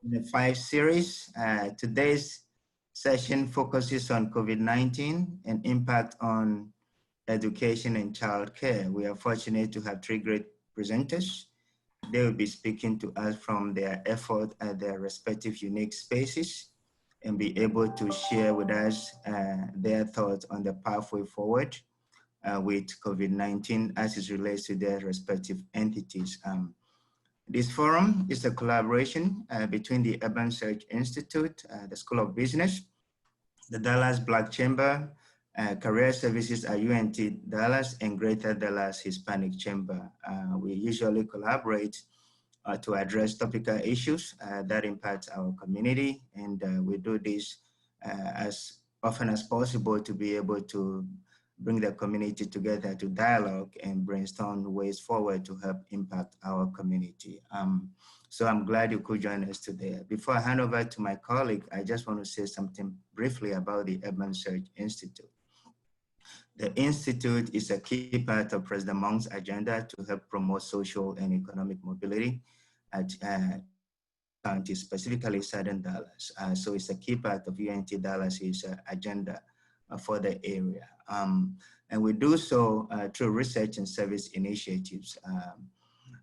in the 5 series. Today's session focuses on COVID-19 and impact on education and childcare. We are fortunate to have 3 great presenters. They will be speaking to us from their effort at their respective unique spaces and be able to share with us their thoughts on the pathway forward with COVID-19 as it relates to their respective entities. This forum is a collaboration between the Urban Search Institute, the School of Business, the Dallas Black Chamber, Career Services at UNT Dallas, and Greater Dallas Hispanic Chamber. We usually collaborate to address topical issues that impact our community, and we do this as often as possible to be able to bring the community together to dialogue and brainstorm ways forward to help impact our community. So I'm glad you could join us today. Before I hand over to my colleague, I just want to say something briefly about the Urban Search Institute. The Institute is a key part of President Monk's agenda to help promote social and economic mobility at counties, specifically Southern Dallas. So it's a key part of UNT Dallas's agenda for the area. And we do so through research and service initiatives.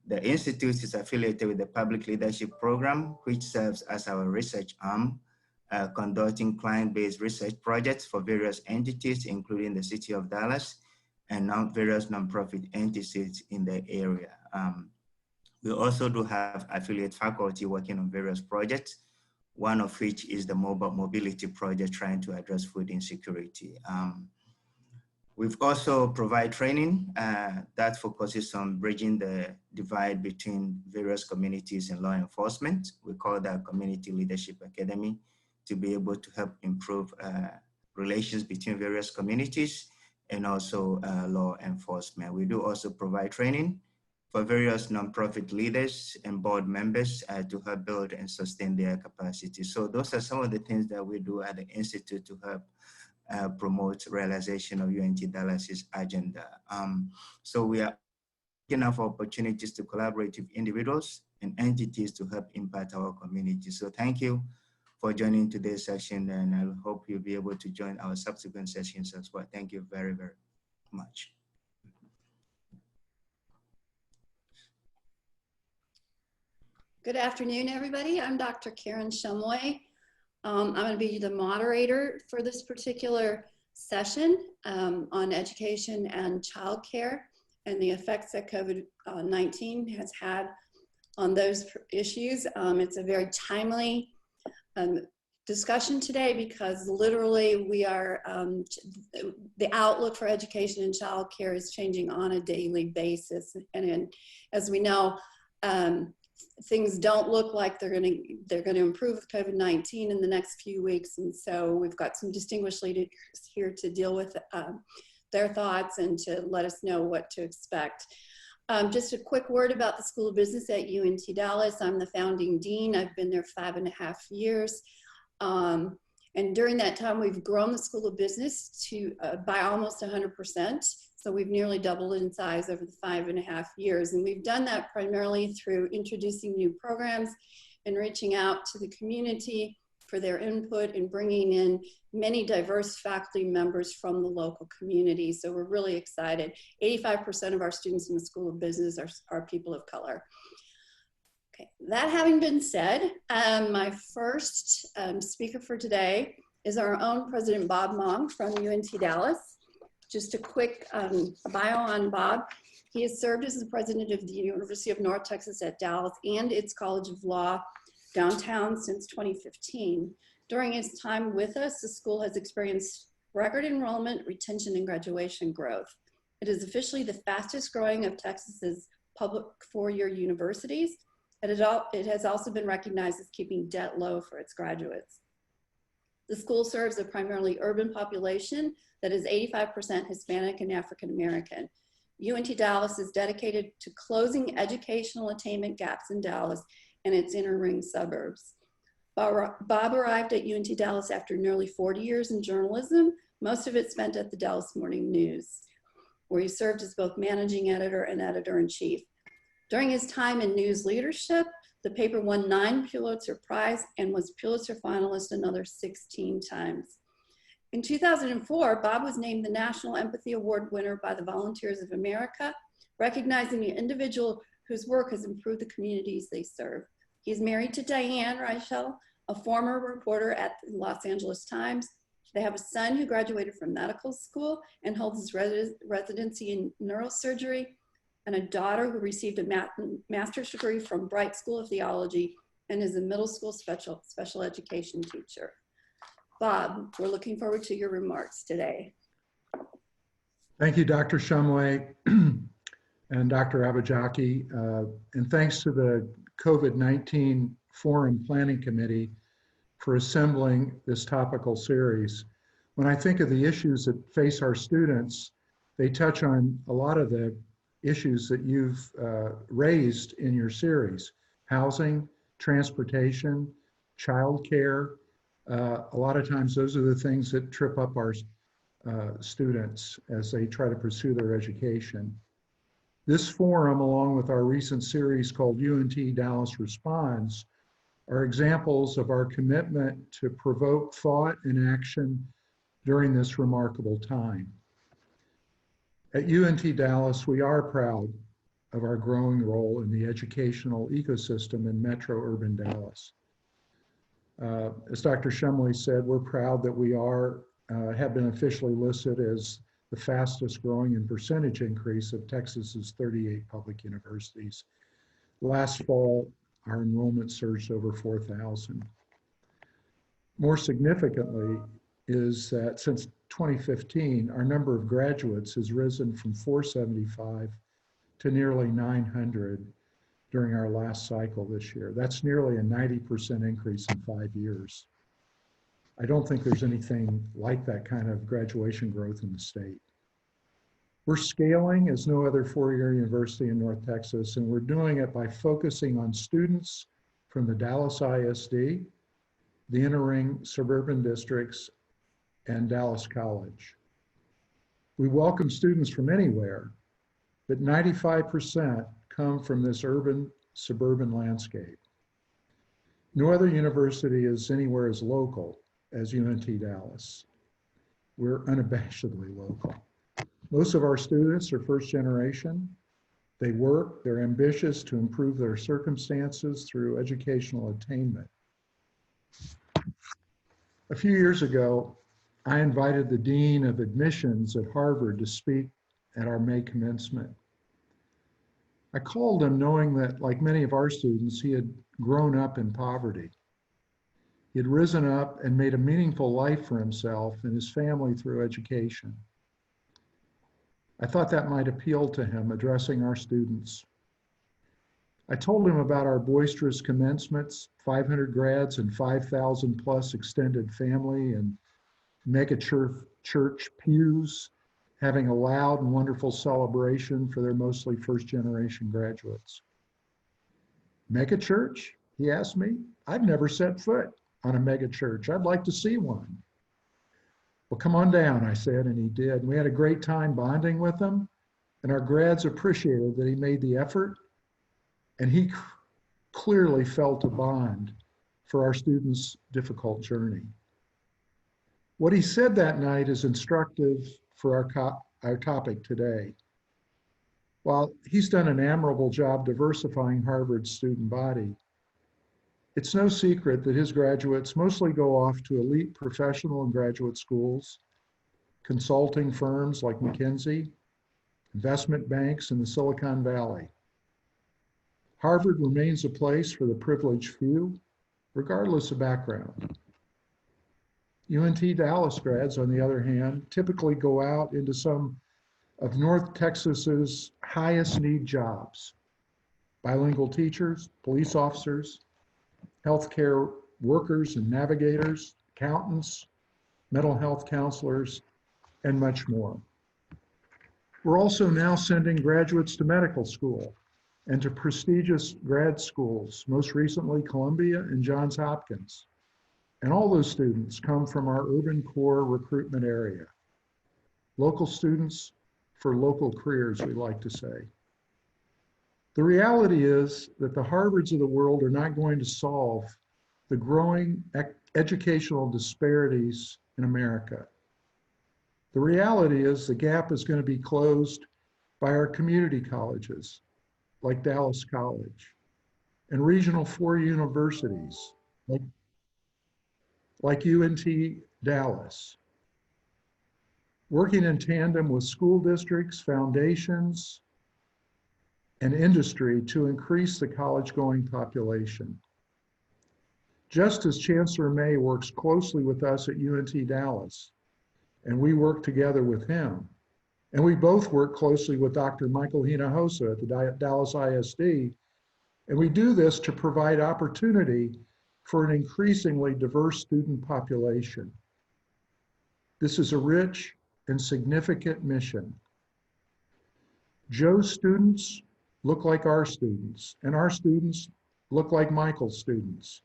The Institute is affiliated with the Public Leadership Program, which serves as our research arm, conducting client-based research projects for various entities, including the City of Dallas and various nonprofit entities in the area. We also do have affiliate faculty working on various projects, one of which is the mobile mobility project trying to address food insecurity. We've also provide training that focuses on bridging the divide between various communities and law enforcement. We call that Community Leadership Academy, to be able to help improve relations between various communities and also law enforcement. We do also provide training for various nonprofit leaders and board members to help build and sustain their capacity. So those are some of the things that we do at the Institute to help promote realization of UNT Dallas's agenda. So we are looking out for opportunities to collaborate with individuals and entities to help impact our community. So thank you for joining today's session, and I hope you'll be able to join our subsequent sessions as well. Thank you very, very much. Good afternoon, everybody. I'm Dr. Karen Shumway. I'm going to be the moderator for this particular session on education and childcare and the effects that COVID-19 has had on those issues. It's a very timely discussion today because literally we are, the outlook for education and childcare is changing on a daily basis. And as we know, things don't look like they're going to improve with COVID-19 in the next few weeks. And so we've got some distinguished leaders here to deal with their thoughts and to let us know what to expect. Just a quick word about the School of Business at UNT Dallas. I'm the founding dean. I've been there 5.5 years. And during that time, we've grown the School of Business to by almost 100%. So we've nearly doubled in size over the 5.5 years. And we've done that primarily through introducing new programs and reaching out to the community for their input and bringing in many diverse faculty members from the local community. So we're really excited. 85% of our students in the School of Business are people of color. Okay, that having been said, my first speaker for today is our own President Bob Monk from UNT Dallas. Just a quick bio on Bob. He has served as the president of the University of North Texas at Dallas and its College of Law downtown since 2015. During his time with us, the school has experienced record enrollment, retention, and graduation growth. It is officially the fastest growing of Texas's public four-year universities, and it has also been recognized as keeping debt low for its graduates. The school serves a primarily urban population that is 85% Hispanic and African American. UNT Dallas is dedicated to closing educational attainment gaps in Dallas and its inner ring suburbs. Bob arrived at UNT Dallas after nearly 40 years in journalism, most of it spent at the Dallas Morning News, where he served as both managing editor and editor-in-chief. During his time in news leadership, The paper won 9 Pulitzer Prize and was Pulitzer finalist another 16 times. In 2004, Bob was named the National Empathy Award winner by the Volunteers of America, recognizing the individual whose work has improved the communities they serve. He's married to Diane Reichel, a former reporter at the Los Angeles Times. They have a son who graduated from medical school and holds his residency in neurosurgery, and a daughter who received a master's degree from Bright School of Theology and is a middle school special education teacher. Bob, we're looking forward to your remarks today. Thank you, Dr. Shumway and Dr. Abajaki, and thanks to the COVID-19 Forum Planning Committee for assembling this topical series. When I think of the issues that face our students, they touch on a lot of the issues that you've raised in your series: housing, transportation, childcare. A lot of times those are the things that trip up our students as they try to pursue their education. This forum, along with our recent series called UNT Dallas Responds, are examples of our commitment to provoke thought and action during this remarkable time. At UNT Dallas, we are proud of our growing role in the educational ecosystem in metro urban Dallas. As Dr. Shumway said, we're proud that we have been officially listed as the fastest growing in percentage increase of Texas's 38 public universities. Last fall, our enrollment surged over 4,000. More significantly is that since 2015, our number of graduates has risen from 475 to nearly 900 during our last cycle this year. That's nearly a 90% increase in 5 years. I don't think there's anything like that kind of graduation growth in the state. We're scaling as no other four-year university in North Texas, and we're doing it by focusing on students from the Dallas ISD, the inner ring suburban districts, and Dallas College. We welcome students from anywhere, but 95% come from this urban suburban landscape. No other university is anywhere as local as UNT Dallas. We're unabashedly local. Most of our students are first generation. They work, they're ambitious to improve their circumstances through educational attainment. A few years ago, I invited the Dean of Admissions at Harvard to speak at our May commencement. I called him knowing that, like many of our students, he had grown up in poverty. He had risen up and made a meaningful life for himself and his family through education. I thought that might appeal to him, addressing our students. I told him about our boisterous commencements, 500 grads and 5,000 plus extended family and mega church pews, having a loud and wonderful celebration for their mostly first generation graduates. Mega church? He asked me. I've never set foot on a mega church. I'd like to see one. Well, come on down, I said, and he did. We had a great time bonding with him, and our grads appreciated that he made the effort, and he clearly felt a bond for our students' difficult journey. What he said that night is instructive for our topic today. While he's done an admirable job diversifying Harvard's student body, it's no secret that his graduates mostly go off to elite professional and graduate schools, consulting firms like McKinsey, investment banks in the Silicon Valley. Harvard remains a place for the privileged few, regardless of background. UNT Dallas grads, on the other hand, typically go out into some of North Texas's highest need jobs: bilingual teachers, police officers, healthcare workers and navigators, accountants, mental health counselors, and much more. We're also now sending graduates to medical school and to prestigious grad schools, most recently Columbia and Johns Hopkins. And all those students come from our urban core recruitment area. Local students for local careers, we like to say. The reality is that the Harvards of the world are not going to solve the growing educational disparities in America. The reality is the gap is going to be closed by our community colleges, like Dallas College, and regional 4 universities, like UNT Dallas, working in tandem with school districts, foundations, and industry to increase the college-going population. Just as Chancellor May works closely with us at UNT Dallas, and we work together with him, and we both work closely with Dr. Michael Hinojosa at the Dallas ISD, and we do this to provide opportunity for an increasingly diverse student population. This is a rich and significant mission. Joe's students look like our students, and our students look like Michael's students.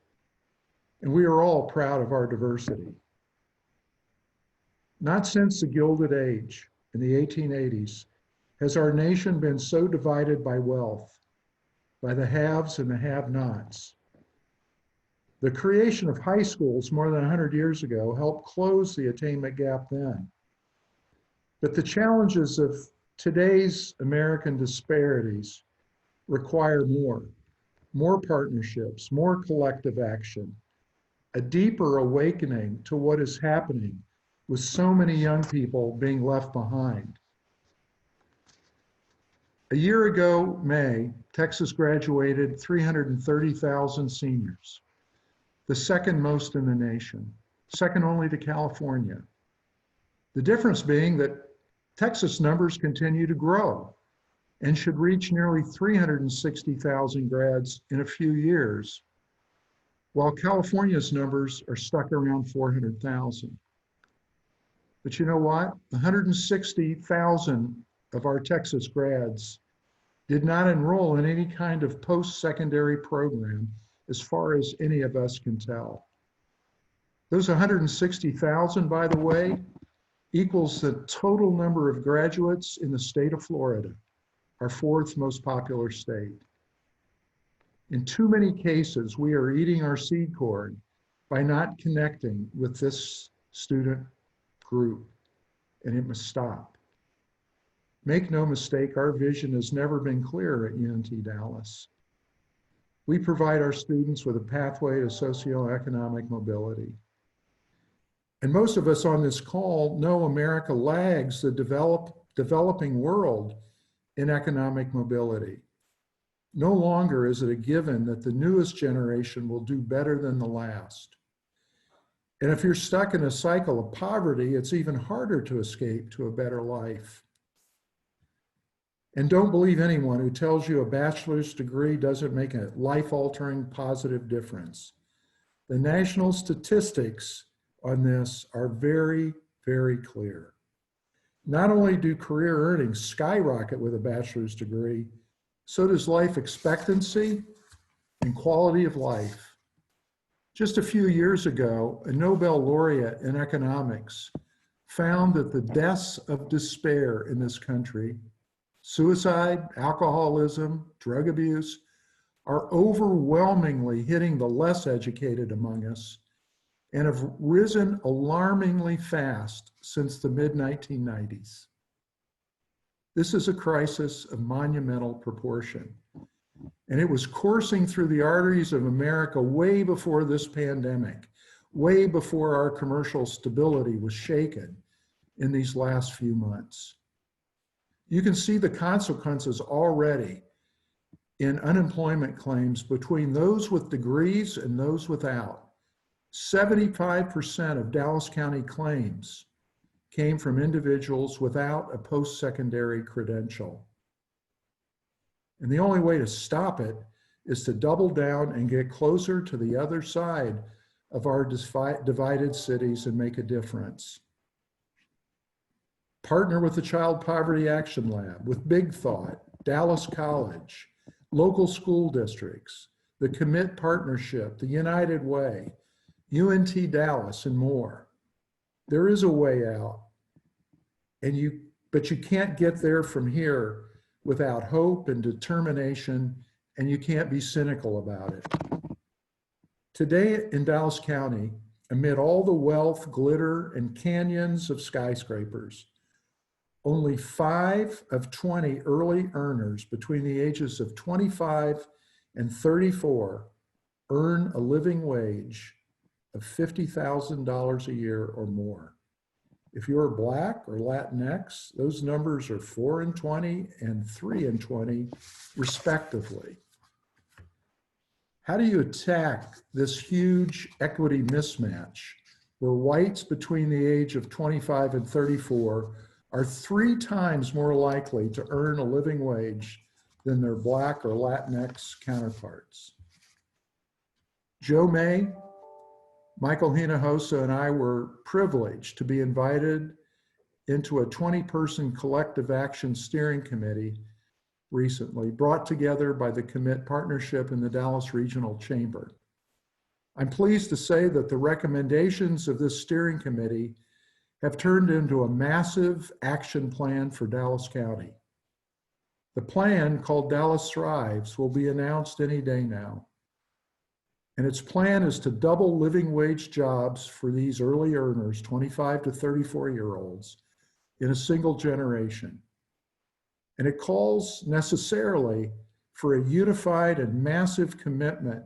And we are all proud of our diversity. Not since the Gilded Age in the 1880s has our nation been so divided by wealth, by the haves and the have-nots. The creation of high schools more than 100 years ago helped close the attainment gap then. But the challenges of today's American disparities require more partnerships, more collective action, a deeper awakening to what is happening with so many young people being left behind. A year ago, May, Texas graduated 330,000 seniors, the second most in the nation, second only to California. The difference being that Texas numbers continue to grow and should reach nearly 360,000 grads in a few years, while California's numbers are stuck around 400,000. But you know what? 160,000 of our Texas grads did not enroll in any kind of post-secondary program, as far as any of us can tell. Those 160,000, by the way, equals the total number of graduates in the state of Florida, our 4th most popular state. In too many cases, we are eating our seed corn by not connecting with this student group, and it must stop. Make no mistake, our vision has never been clearer at UNT Dallas. We provide our students with a pathway to socioeconomic mobility. And most of us on this call know America lags the developing world in economic mobility. No longer is it a given that the newest generation will do better than the last. And if you're stuck in a cycle of poverty, it's even harder to escape to a better life. And don't believe anyone who tells you a bachelor's degree doesn't make a life-altering positive difference. The national statistics on this are very, very clear. Not only do career earnings skyrocket with a bachelor's degree, so does life expectancy and quality of life. Just a few years ago, a Nobel laureate in economics found that the deaths of despair in this country, suicide, alcoholism, drug abuse, are overwhelmingly hitting the less educated among us and have risen alarmingly fast since the mid-1990s. This is a crisis of monumental proportion, and it was coursing through the arteries of America way before this pandemic, way before our commercial stability was shaken in these last few months. You can see the consequences already in unemployment claims between those with degrees and those without. 75% of Dallas County claims came from individuals without a post-secondary credential. And the only way to stop it is to double down and get closer to the other side of our divided cities and make a difference. Partner with the Child Poverty Action Lab, with Big Thought, Dallas College, local school districts, the Commit Partnership, the United Way, UNT Dallas, and more. There is a way out, but you can't get there from here without hope and determination, and you can't be cynical about it. Today in Dallas County, amid all the wealth, glitter, and canyons of skyscrapers, only 5 of 20 early earners between the ages of 25 and 34 earn a living wage of $50,000 a year or more. If you're Black or Latinx, those numbers are 4 in 20 and 3 in 20, respectively. How do you attack this huge equity mismatch where whites between the age of 25 and 34 are 3 times more likely to earn a living wage than their Black or Latinx counterparts? Joe May, Michael Hinojosa, and I were privileged to be invited into a 20-person collective action steering committee recently, brought together by the Commit Partnership in the Dallas Regional Chamber. I'm pleased to say that the recommendations of this steering committee have turned into a massive action plan for Dallas County. The plan, called Dallas Thrives, will be announced any day now. And its plan is to double living wage jobs for these early earners, 25 to 34-year-olds, in a single generation. And it calls necessarily for a unified and massive commitment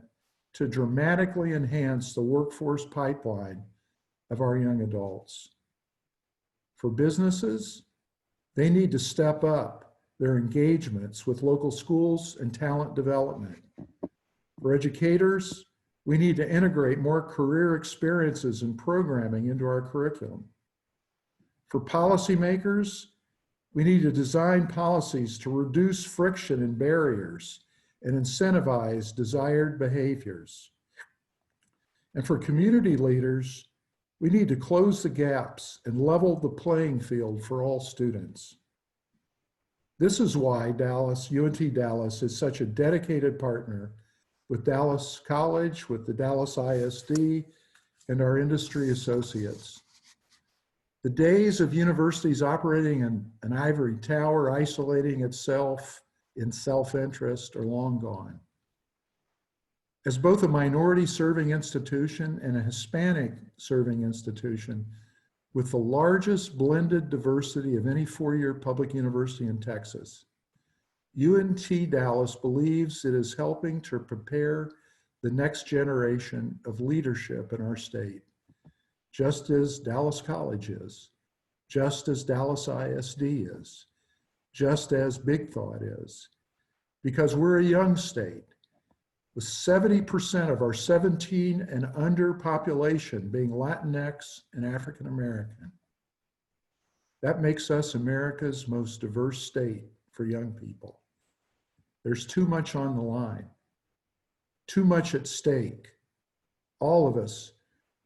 to dramatically enhance the workforce pipeline of our young adults. For businesses, they need to step up their engagements with local schools and talent development. For educators, we need to integrate more career experiences and programming into our curriculum. For policymakers, we need to design policies to reduce friction and barriers and incentivize desired behaviors. And for community leaders, we need to close the gaps and level the playing field for all students. This is why UNT Dallas is such a dedicated partner with Dallas College, with the Dallas ISD, and our industry associates. The days of universities operating in an ivory tower, isolating itself in self-interest, are long gone. As both a minority serving institution and a Hispanic serving institution with the largest blended diversity of any four-year public university in Texas, UNT Dallas believes it is helping to prepare the next generation of leadership in our state, just as Dallas College is, just as Dallas ISD is, just as Big Thought is, because we're a young state with 70% of our 17 and under population being Latinx and African American. That makes us America's most diverse state for young people. There's too much on the line, too much at stake. All of us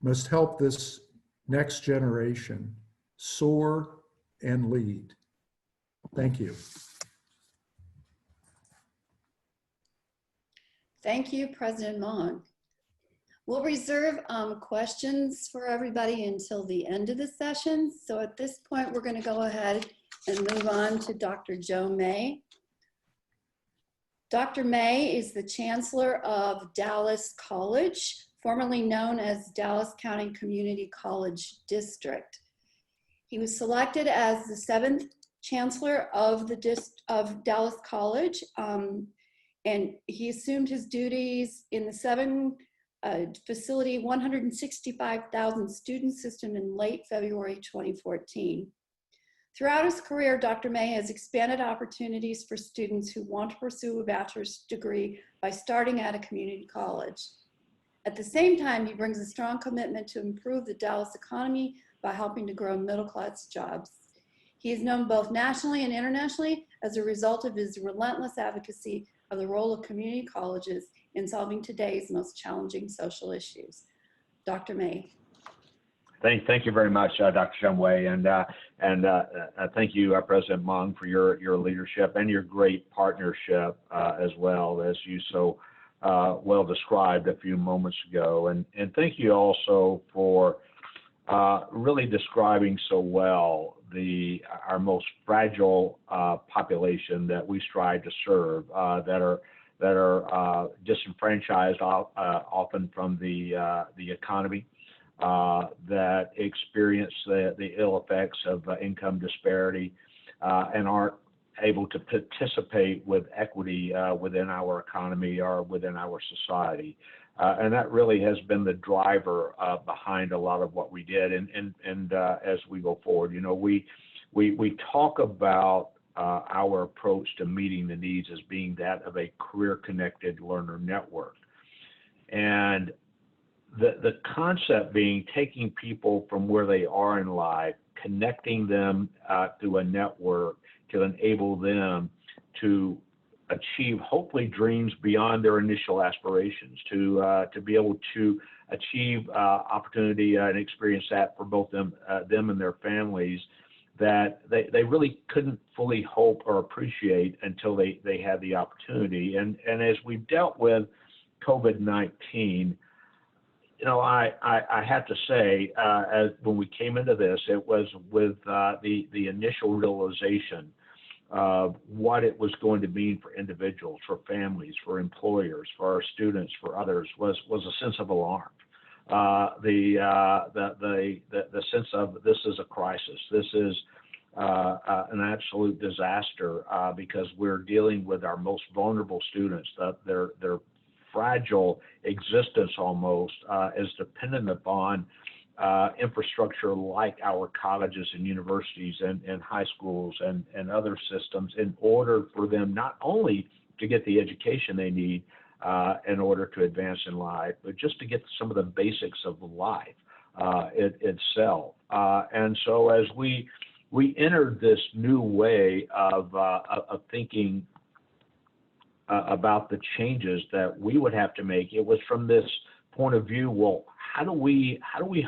must help this next generation soar and lead. Thank you. Thank you, President Mon. We'll reserve questions for everybody until the end of the session. So at this point, we're going to go ahead and move on to Dr. Joe May. Dr. May is the Chancellor of Dallas College, formerly known as Dallas County Community College District. He was selected as the 7th Chancellor of Dallas College, and he assumed his duties in the 7 facility 165,000 student system in late February 2014. Throughout his career, Dr. May has expanded opportunities for students who want to pursue a bachelor's degree by starting at a community college. At the same time, he brings a strong commitment to improve the Dallas economy by helping to grow middle-class jobs. He is known both nationally and internationally as a result of his relentless advocacy of the role of community colleges in solving today's most challenging social issues. Dr. May. Thank you very much, Dr. Shumway, and thank you, President Mung, for your leadership and your great partnership as well, as you so well described a few moments ago. And thank you also for really describing so well our most fragile population that we strive to serve, that are disenfranchised often from the economy, that experience the ill effects of income disparity, and aren't able to participate with equity within our economy or within our society. And that really has been the driver behind a lot of what we did. And as we go forward, we talk about our approach to meeting the needs as being that of a career-connected learner network. And the concept being taking people from where they are in life, connecting them through a network to enable them to achieve hopefully dreams beyond their initial aspirations, to be able to achieve opportunity and experience that for both them and their families that they really couldn't fully hope or appreciate until they had the opportunity. And as we've dealt with COVID-19, I have to say, as when we came into this, it was with the initial realization of what it was going to mean for individuals, for families, for employers, for our students, for others, was a sense of alarm. The sense of this is a crisis. This is an absolute disaster because we're dealing with our most vulnerable students. Their fragile existence almost is dependent upon infrastructure like our colleges and universities and high schools and other systems in order for them not only to get the education they need in order to advance in life, but just to get some of the basics of life itself. And so as we entered this new way of thinking about the changes that we would have to make, it was from this point of view, well, how do we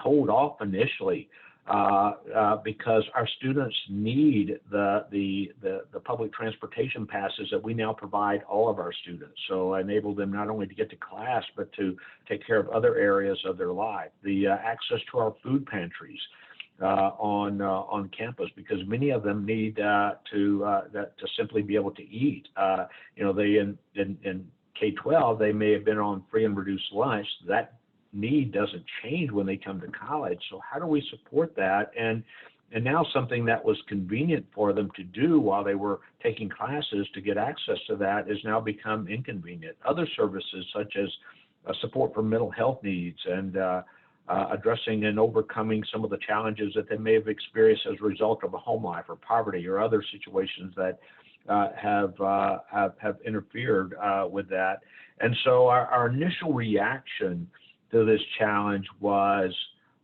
hold off initially? Because our students need the public transportation passes that we now provide all of our students. So enable them not only to get to class, but to take care of other areas of their life. The access to our food pantries on campus, because many of them need to simply be able to eat. They in K-12, they may have been on free and reduced lunch. That need doesn't change when they come to college. So how do we support that? And now something that was convenient for them to do while they were taking classes to get access to that has now become inconvenient. Other services such as support for mental health needs and addressing and overcoming some of the challenges that they may have experienced as a result of a home life or poverty or other situations that have interfered with that. And so our initial reaction to this challenge was,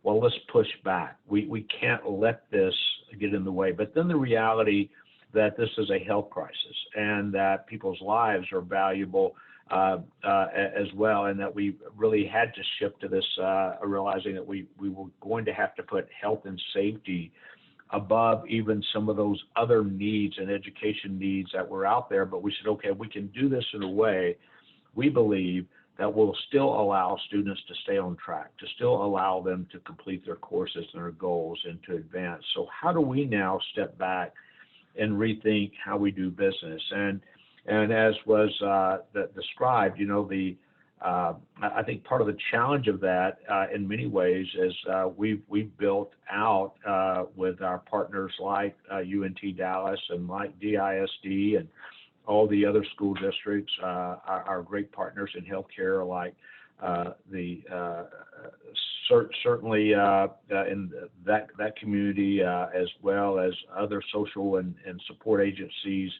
well, let's push back. We can't let this get in the way. But then the reality that this is a health crisis and that people's lives are valuable as well, and that we really had to shift to this, realizing that we were going to have to put health and safety above even some of those other needs and education needs that were out there. But we said, okay, we can do this in a way, we believe, that will still allow students to stay on track, to still allow them to complete their courses and their goals and to advance. So how do we now step back and rethink how we do business? And as was described, I think part of the challenge of that in many ways is we've built out with our partners like UNT Dallas and like DISD and all the other school districts, our great partners in healthcare like certainly in that community as well as other social and support agencies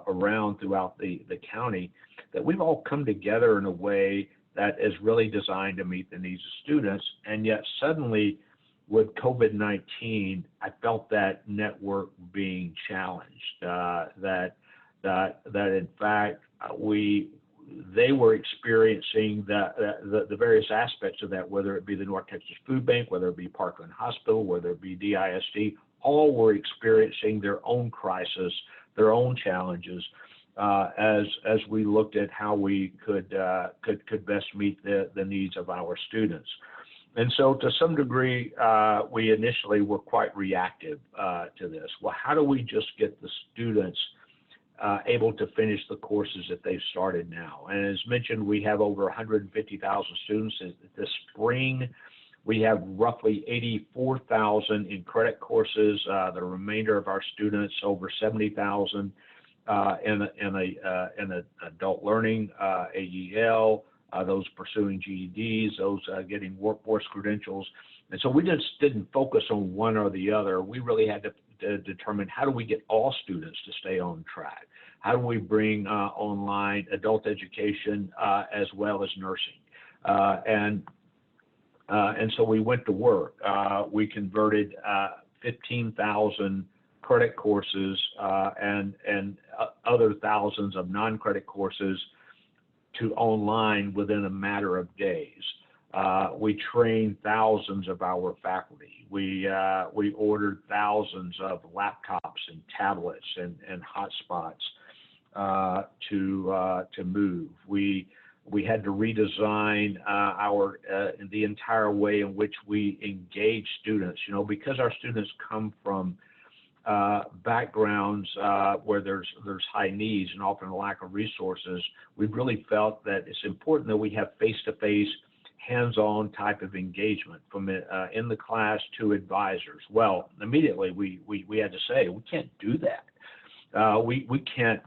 around throughout the county, that we've all come together in a way that is really designed to meet the needs of students. And yet suddenly with COVID-19, I felt that network being challenged, that in fact they were experiencing the various aspects of that, whether it be the North Texas Food Bank, whether it be Parkland Hospital, whether it be DISD, all were experiencing their own crisis, their own challenges, as we looked at how we could best meet the needs of our students. And so to some degree, we initially were quite reactive to this. Well, how do we just get the students able to finish the courses that they've started now? And as mentioned, we have over 150,000 students. This spring, we have roughly 84,000 in credit courses. The remainder of our students, over 70,000 in an adult learning, AEL, those pursuing GEDs, those getting workforce credentials. And so we just didn't focus on one or the other. We really had to determine, how do we get all students to stay on track? How do we bring online adult education as well as nursing? And so we went to work. We converted 15,000 credit courses and other thousands of non-credit courses to online within a matter of days. We trained thousands of our faculty. We ordered thousands of laptops and tablets and hotspots to move. We had to redesign the entire way in which we engage students. You know, because our students come from backgrounds where there's high needs and often a lack of resources, we've really felt that it's important that we have face-to-face, hands-on type of engagement from in the class to advisors. Well, immediately we had to say, we can't do that. We can't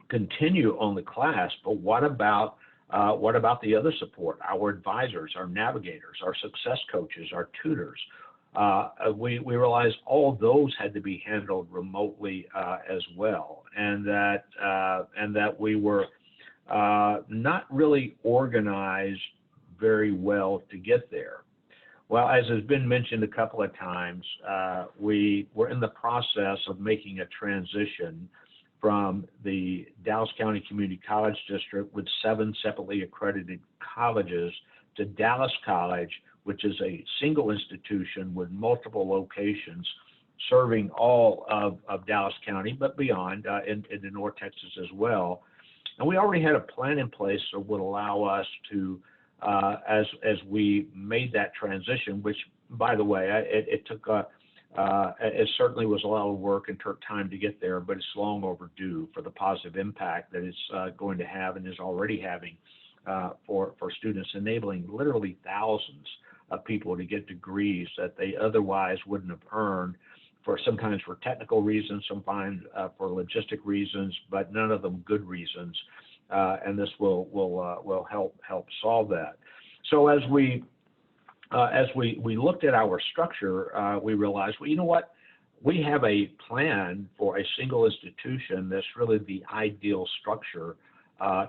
continue on the class, but what about the other support, our advisors, our navigators, our success coaches, our tutors? We realized all those had to be handled remotely as well, and that we were not really organized very well to get there. Well, as has been mentioned a couple of times, we were in the process of making a transition from the Dallas County Community College District with 7 separately accredited colleges to Dallas College, which is a single institution with multiple locations serving all of Dallas County, but beyond into North Texas as well. And we already had a plan in place that would allow us to, as we made that transition, which, by the way, it took it certainly was a lot of work and took time to get there, but it's long overdue for the positive impact that it's going to have and is already having for students, enabling literally thousands of people to get degrees that they otherwise wouldn't have earned, sometimes for technical reasons, sometimes for logistic reasons, but none of them good reasons. And this will help solve that. So as we looked at our structure, we realized, well, you know what? We have a plan for a single institution that's really the ideal structure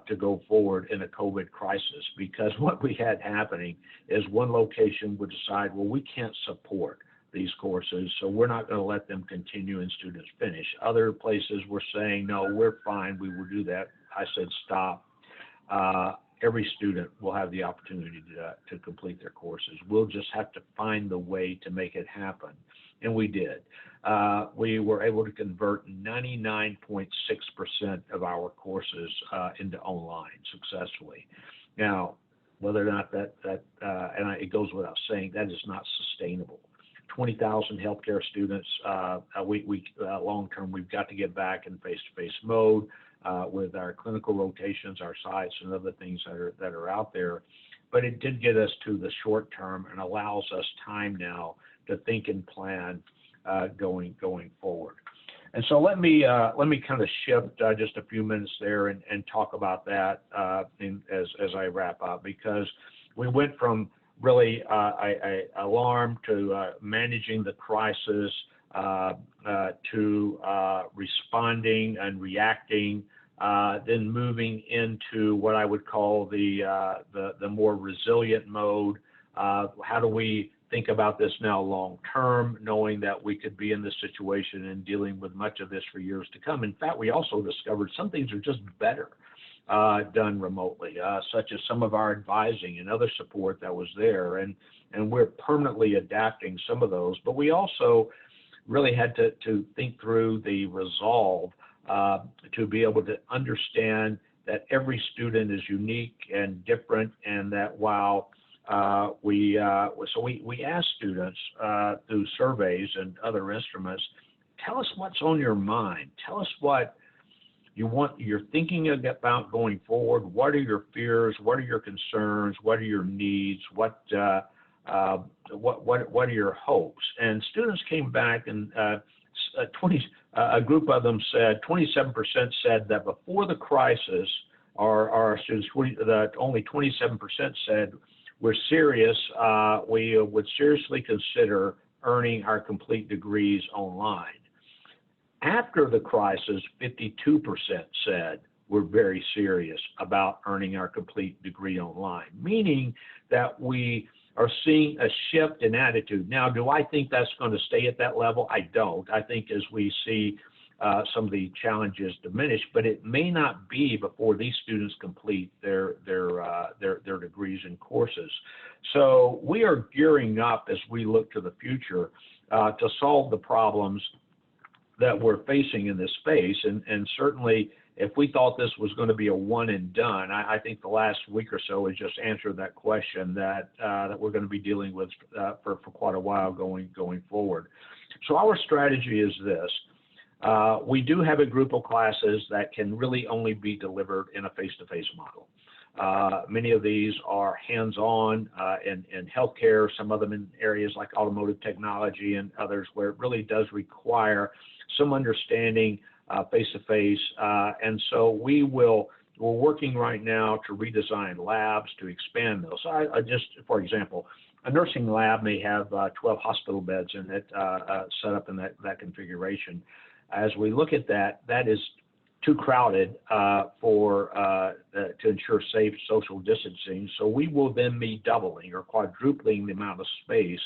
to go forward in a COVID crisis, because what we had happening is one location would decide, well, we can't support these courses, so we're not going to let them continue and students finish. Other places were saying, no, we're fine, we will do that. I said, stop. Every student will have the opportunity to complete their courses. We'll just have to find the way to make it happen. And we did. We were able to convert 99.6% of our courses into online successfully. Now, whether or not it goes without saying, that is not sustainable. 20,000 healthcare students, long term, we've got to get back in face-to-face mode with our clinical rotations, our sites, and other things that are out there. But it did get us to the short term and allows us time now to think and plan going forward. And so let me kind of shift just a few minutes there and talk about that as I wrap up, because we went from really alarm to managing the crisis to responding and reacting, then moving into what I would call the more resilient mode. How do we think about this now long term, knowing that we could be in this situation and dealing with much of this for years to come? In fact, we also discovered some things are just better done remotely, such as some of our advising and other support that was there, and we're permanently adapting some of those. But we also really had to think through the resolve to be able to understand that every student is unique and different, and that while we ask students through surveys and other instruments, tell us what's on your mind. Tell us what you're thinking about going forward. What are your fears? What are your concerns? What are your needs? What are your hopes? And students came back and a group of them said 27% said that before the crisis, our students, only 27% said we're serious. We would seriously consider earning our complete degrees online. After the crisis, 52% said we're very serious about earning our complete degree online, meaning that we are seeing a shift in attitude. Now, do I think that's going to stay at that level? I don't. I think as we see some of the challenges diminish, but it may not be before these students complete their degrees and courses. So we are gearing up as we look to the future to solve the problems that we're facing in this space. And certainly, if we thought this was going to be a one and done, I think the last week or so has just answered that question that we're going to be dealing with for quite a while going forward. So our strategy is this. We do have a group of classes that can really only be delivered in a face-to-face model. Many of these are hands-on in healthcare, some of them in areas like automotive technology and others where it really does require some understanding face-to-face. And so we're working right now to redesign labs to expand those. I just, for example, a nursing lab may have 12 hospital beds in it set up in that configuration. As we look at that, that is too crowded to ensure safe social distancing. So we will then be doubling or quadrupling the amount of space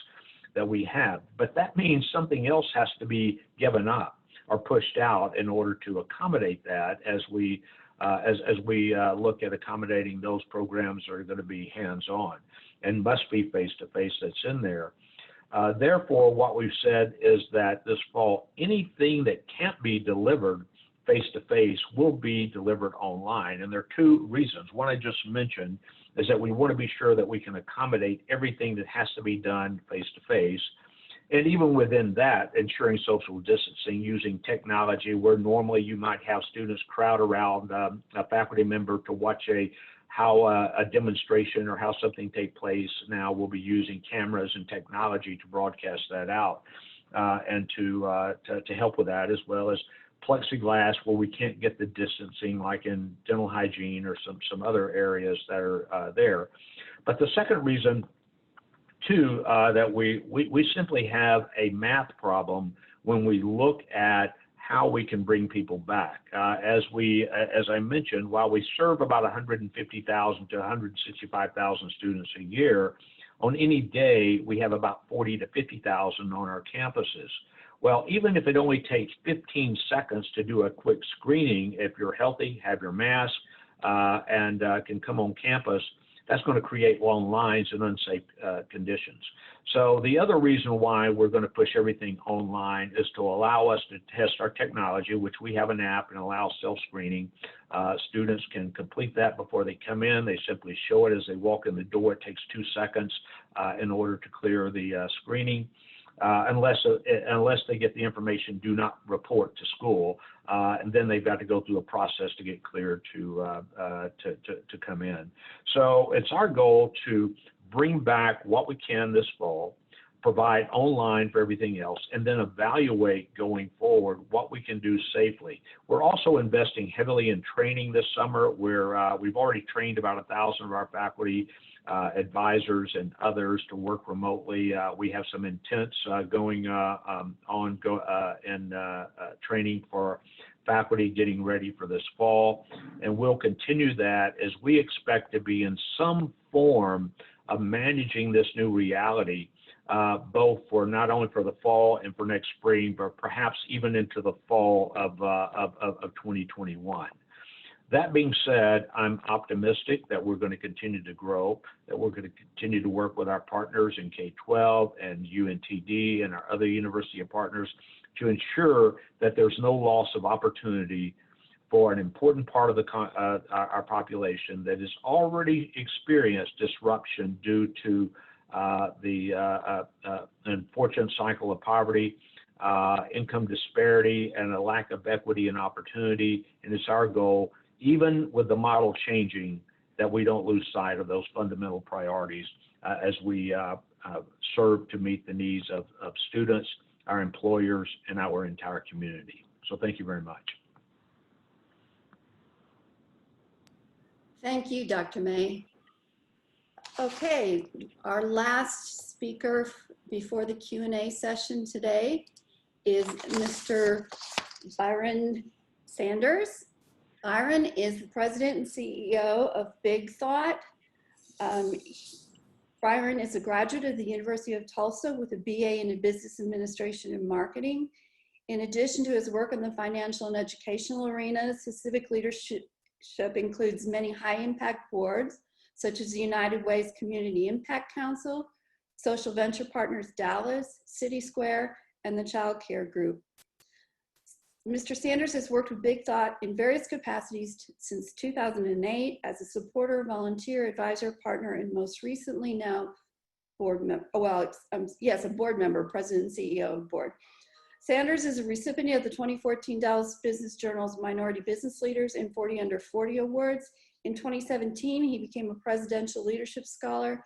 that we have. But that means something else has to be given up or pushed out in order to accommodate that as we look at accommodating those programs that are going to be hands-on and must be face-to-face that's in there. Therefore, what we've said is that this fall, anything that can't be delivered face-to-face will be delivered online. And there are two reasons. One I just mentioned is that we want to be sure that we can accommodate everything that has to be done face-to-face. And even within that, ensuring social distancing using technology where normally you might have students crowd around a faculty member to watch how a demonstration or how something take place. Now we'll be using cameras and technology to broadcast that out and to help with that, as well as plexiglass where we can't get the distancing like in dental hygiene or some other areas that are there. But the second reason too, that we simply have a math problem when we look at how we can bring people back. As I mentioned, while we serve about 150,000 to 165,000 students a year, on any day we have about 40 to 50,000 on our campuses. Well, even if it only takes 15 seconds to do a quick screening, if you're healthy, have your mask, and can come on campus, that's going to create long lines and unsafe conditions. So the other reason why we're going to push everything online is to allow us to test our technology, which we have an app and allows self-screening. Students can complete that before they come in. They simply show it as they walk in the door. It takes 2 seconds in order to clear the screening. Unless they get the information, do not report to school, and then they've got to go through a process to get cleared to come in. So it's our goal to bring back what we can this fall, provide online for everything else, and then evaluate going forward what we can do safely. We're also investing heavily in training this summer, where we've already trained about 1,000 of our faculty, advisors and others to work remotely. We have some intense training for faculty getting ready for this fall, and we'll continue that as we expect to be in some form of managing this new reality, both for not only for the fall and for next spring, but perhaps even into the fall of 2021. That being said, I'm optimistic that we're going to continue to grow, that we're going to continue to work with our partners in K-12 and UNTD and our other university partners to ensure that there's no loss of opportunity for an important part of our population that has already experienced disruption due to the unfortunate cycle of poverty, income disparity, and a lack of equity and opportunity. And it's our goal, even with the model changing, that we don't lose sight of those fundamental priorities as we serve to meet the needs of students, our employers, and our entire community. So thank you very much. Thank you, Dr. May. Okay, our last speaker before the Q&A session today is Mr. Byron Sanders. Byron is the president and CEO of Big Thought. Byron is a graduate of the University of Tulsa with a BA in Business Administration and Marketing. In addition to his work in the financial and educational arenas, his civic leadership includes many high-impact boards, such as the United Way's Community Impact Council, Social Venture Partners Dallas, City Square, and the Child Care Group. Mr. Sanders has worked with Big Thought in various capacities since 2008 as a supporter, volunteer, advisor, partner, and most recently now a board member, president and CEO of the board. Sanders is a recipient of the 2014 Dallas Business Journal's Minority Business Leaders and 40 Under 40 Awards. In 2017, he became a Presidential Leadership Scholar.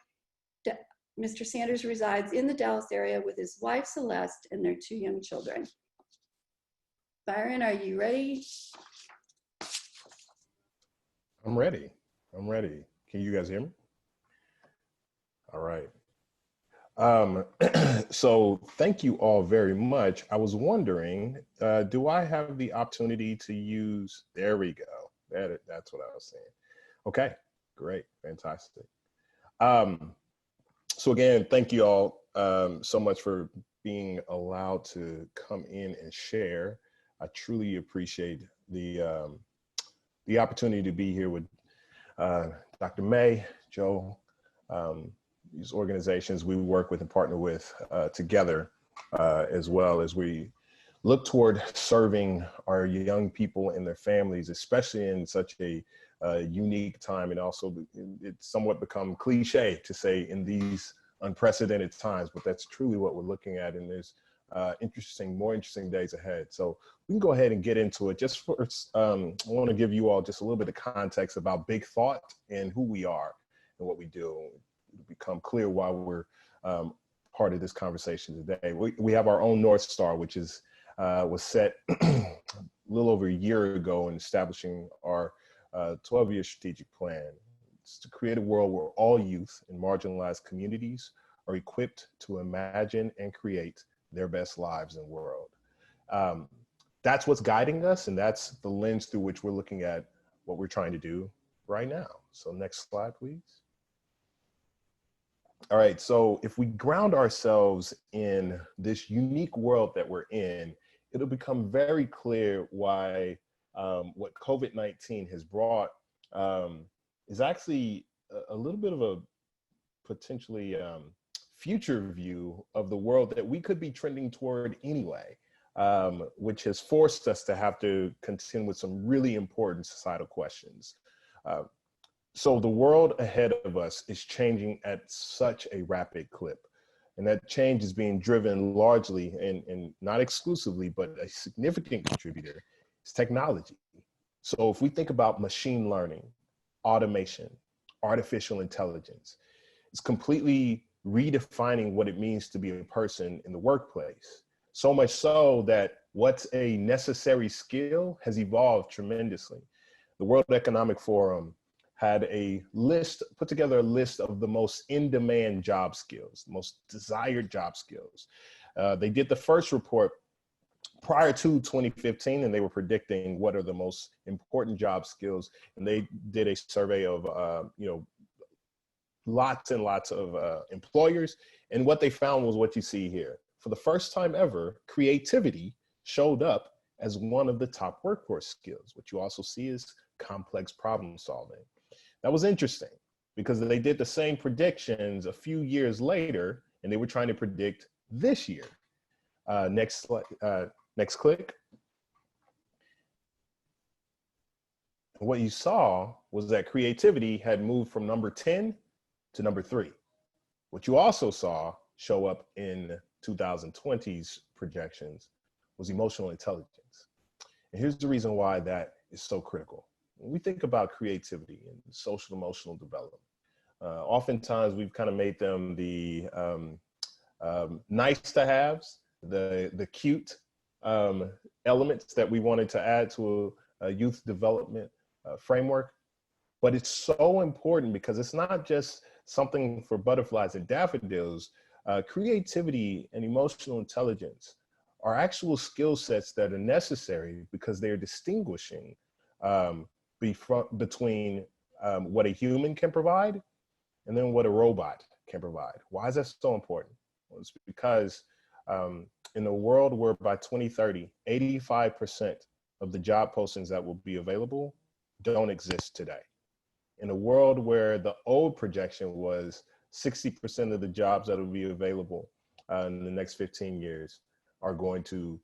Mr. Sanders resides in the Dallas area with his wife, Celeste, and their 2 young children. Byron, are you ready? I'm ready. I'm ready. Can you guys hear me? All right. So thank you all very much. I was wondering, do I have the opportunity to use, there we go. That's what I was saying. Okay, great, fantastic. So again, thank you all so much for being allowed to come in and share. I truly appreciate the opportunity to be here with Dr. May, Joe, these organizations we work with and partner with together, as well as we look toward serving our young people and their families, especially in such a unique time. And also it's somewhat become cliche to say in these unprecedented times, but that's truly what we're looking at. And there's more interesting days ahead. So we can go ahead and get into it. Just first, I want to give you all just a little bit of context about Big Thought and who we are and what we do. It'll become clear why we're part of this conversation today. We have our own North Star, which is was set a little over a year ago in establishing our 12-year strategic plan. It's to create a world where all youth in marginalized communities are equipped to imagine and create their best lives in the world. That's what's guiding us, and that's the lens through which we're looking at what we're trying to do right now. So next slide, please. All right, so if we ground ourselves in this unique world that we're in, it'll become very clear why what COVID-19 has brought is actually a little bit of a potentially future view of the world that we could be trending toward anyway, which has forced us to have to contend with some really important societal questions. So the world ahead of us is changing at such a rapid clip. And that change is being driven largely and not exclusively, but a significant contributor is technology. So if we think about machine learning, automation, artificial intelligence, it's completely redefining what it means to be a person in the workplace. So much so that what's a necessary skill has evolved tremendously. The World Economic Forum had put together a list of the most in-demand job skills, the most desired job skills. They did the first report prior to 2015, and they were predicting what are the most important job skills. And they did a survey of, lots and lots of employers. And what they found was what you see here. For the first time ever, creativity showed up as one of the top workforce skills. What you also see is complex problem solving. That was interesting because they did the same predictions a few years later, and they were trying to predict this year. Next slide, next click. And what you saw was that creativity had moved from number 10 to number 3. What you also saw show up in 2020's projections was emotional intelligence. And here's the reason why that is so critical. When we think about creativity and social emotional development, oftentimes we've kind of made them the nice to haves, the cute elements that we wanted to add to a youth development framework. But it's so important because it's not just something for butterflies and daffodils. Creativity and emotional intelligence are actual skill sets that are necessary because they're distinguishing between what a human can provide and then what a robot can provide. Why is that so important? Well, it's because in a world where by 2030, 85% of the job postings that will be available don't exist today. In a world where the old projection was 60% of the jobs that will be available in the next 15 years are going to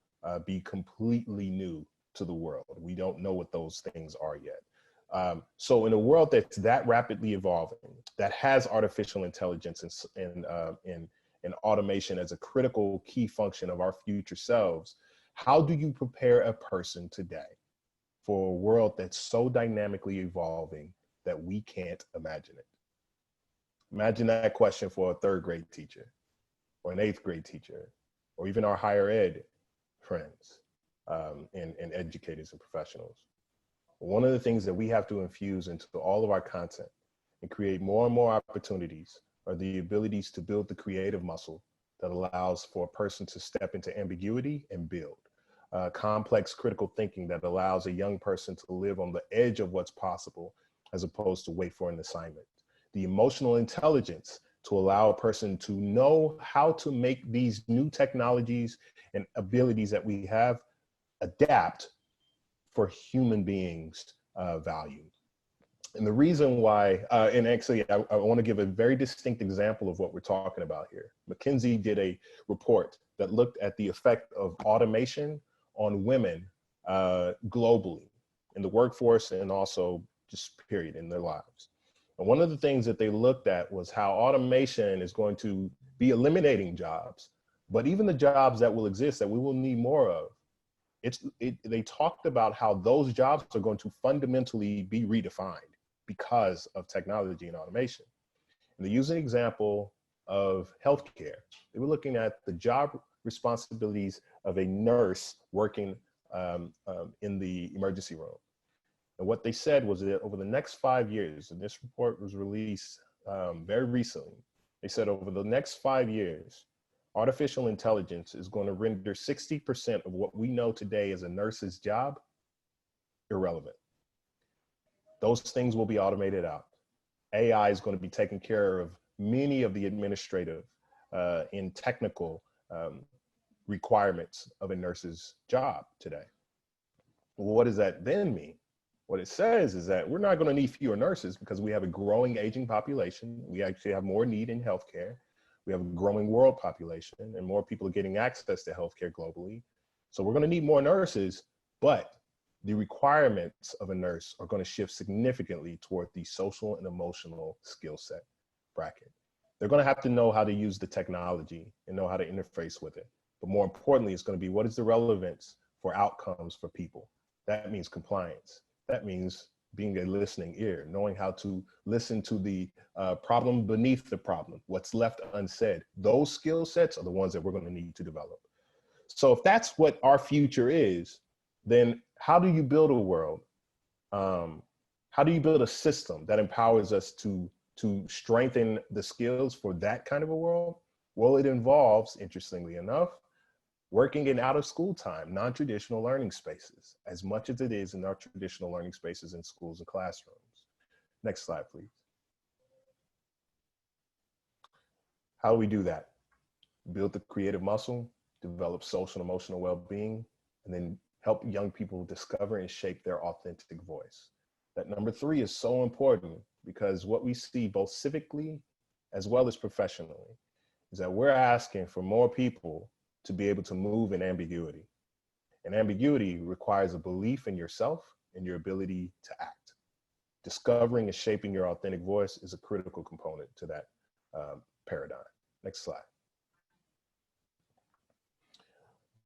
be completely new to the world. We don't know what those things are yet. So in a world that's that rapidly evolving, that has artificial intelligence and automation as a critical key function of our future selves, how do you prepare a person today for a world that's so dynamically evolving that we can't imagine it? Imagine that question for a 3rd grade teacher or an 8th grade teacher, or even our higher ed friends and educators and professionals. One of the things that we have to infuse into all of our content and create more and more opportunities are the abilities to build the creative muscle that allows for a person to step into ambiguity and build. Complex critical thinking that allows a young person to live on the edge of what's possible as opposed to wait for an assignment. The emotional intelligence to allow a person to know how to make these new technologies and abilities that we have adapt for human beings' value. And the reason why, and actually I want to give a very distinct example of what we're talking about here. McKinsey did a report that looked at the effect of automation on women globally in the workforce and also just period in their lives. And one of the things that they looked at was how automation is going to be eliminating jobs, but even the jobs that will exist that we will need more of, they talked about how those jobs are going to fundamentally be redefined because of technology and automation. And they use an example of healthcare. They were looking at the job responsibilities of a nurse working in the emergency room. And what they said was that over the next 5 years, and this report was released very recently, they said over the next 5 years, artificial intelligence is going to render 60% of what we know today as a nurse's job irrelevant. Those things will be automated out. AI is going to be taking care of many of the administrative and technical requirements of a nurse's job today. Well, what does that then mean? What it says is that we're not going to need fewer nurses because we have a growing aging population. We actually have more need in healthcare. We have a growing world population and more people are getting access to healthcare globally. So we're going to need more nurses, but the requirements of a nurse are going to shift significantly toward the social and emotional skill set bracket. They're going to have to know how to use the technology and know how to interface with it. But more importantly, it's going to be what is the relevance for outcomes for people. That means compliance. That means being a listening ear, knowing how to listen to the problem beneath the problem, what's left unsaid. Those skill sets are the ones that we're going to need to develop. So if that's what our future is, then how do you build a world? How do you build a system that empowers us to strengthen the skills for that kind of a world? Well, it involves, interestingly enough, working in out of school time, non-traditional learning spaces, as much as it is in our traditional learning spaces in schools and classrooms. Next slide, please. How do we do that? Build the creative muscle, develop social and emotional well-being, and then help young people discover and shape their authentic voice. That number 3 is so important because what we see both civically as well as professionally is that we're asking for more people to be able to move in ambiguity. And ambiguity requires a belief in yourself and your ability to act. discovering and shaping your authentic voice is a critical component to that paradigm. Next slide.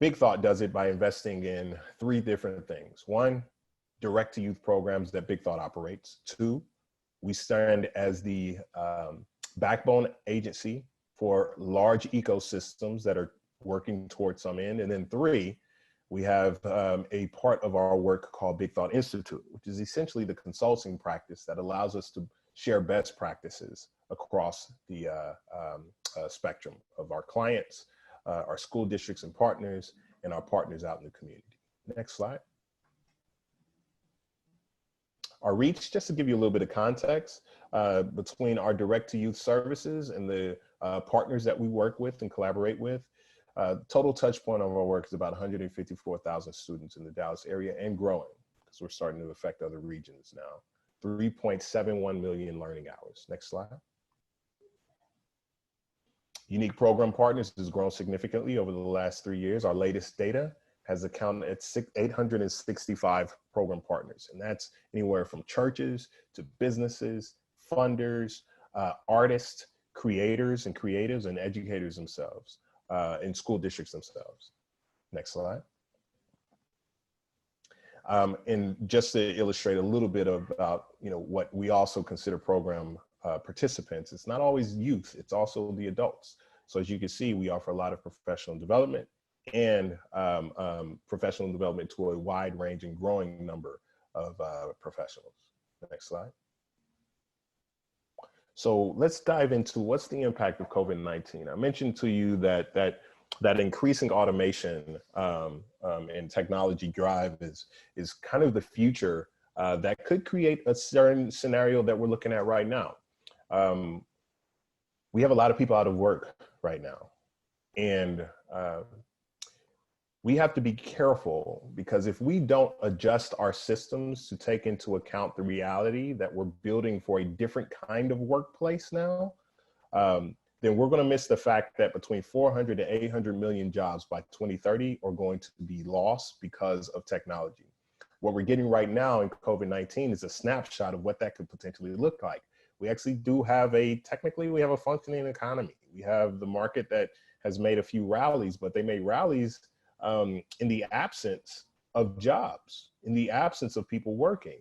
Big Thought does it by investing in 3 different things. 1, direct to youth programs that Big Thought operates. 2, we stand as the backbone agency for large ecosystems that are working towards some end. And then 3, we have a part of our work called Big Thought Institute, which is essentially the consulting practice that allows us to share best practices across the spectrum of our clients, our school districts and partners, and our partners out in the community. Next slide. Our reach, just to give you a little bit of context, between our direct to youth services and the partners that we work with and collaborate with, total touch point of our work is about 154,000 students in the Dallas area and growing, because we're starting to affect other regions now. 3.71 million learning hours. Next slide. Unique program partners has grown significantly over the last 3 years. Our latest data has accounted at 865 program partners. And that's anywhere from churches to businesses, funders, artists, creators and creatives, and educators themselves, and school districts themselves. Next slide. And just to illustrate a little bit about, what we also consider program participants, it's not always youth, it's also the adults. So as you can see, we offer a lot of professional development and professional development to a wide range and growing number of professionals. Next slide. So let's dive into what's the impact of COVID-19. I mentioned to you that increasing automation and technology drive is kind of the future that could create a certain scenario that we're looking at right now. We have a lot of people out of work right now, and we have to be careful, because if we don't adjust our systems to take into account the reality that we're building for a different kind of workplace now, then we're going to miss the fact that between 400 to 800 million jobs by 2030 are going to be lost because of technology. What we're getting right now in COVID-19 is a snapshot of what that could potentially look like. We actually do have technically we have a functioning economy. We have the market that has made a few rallies, but they made rallies in the absence of jobs, in the absence of people working.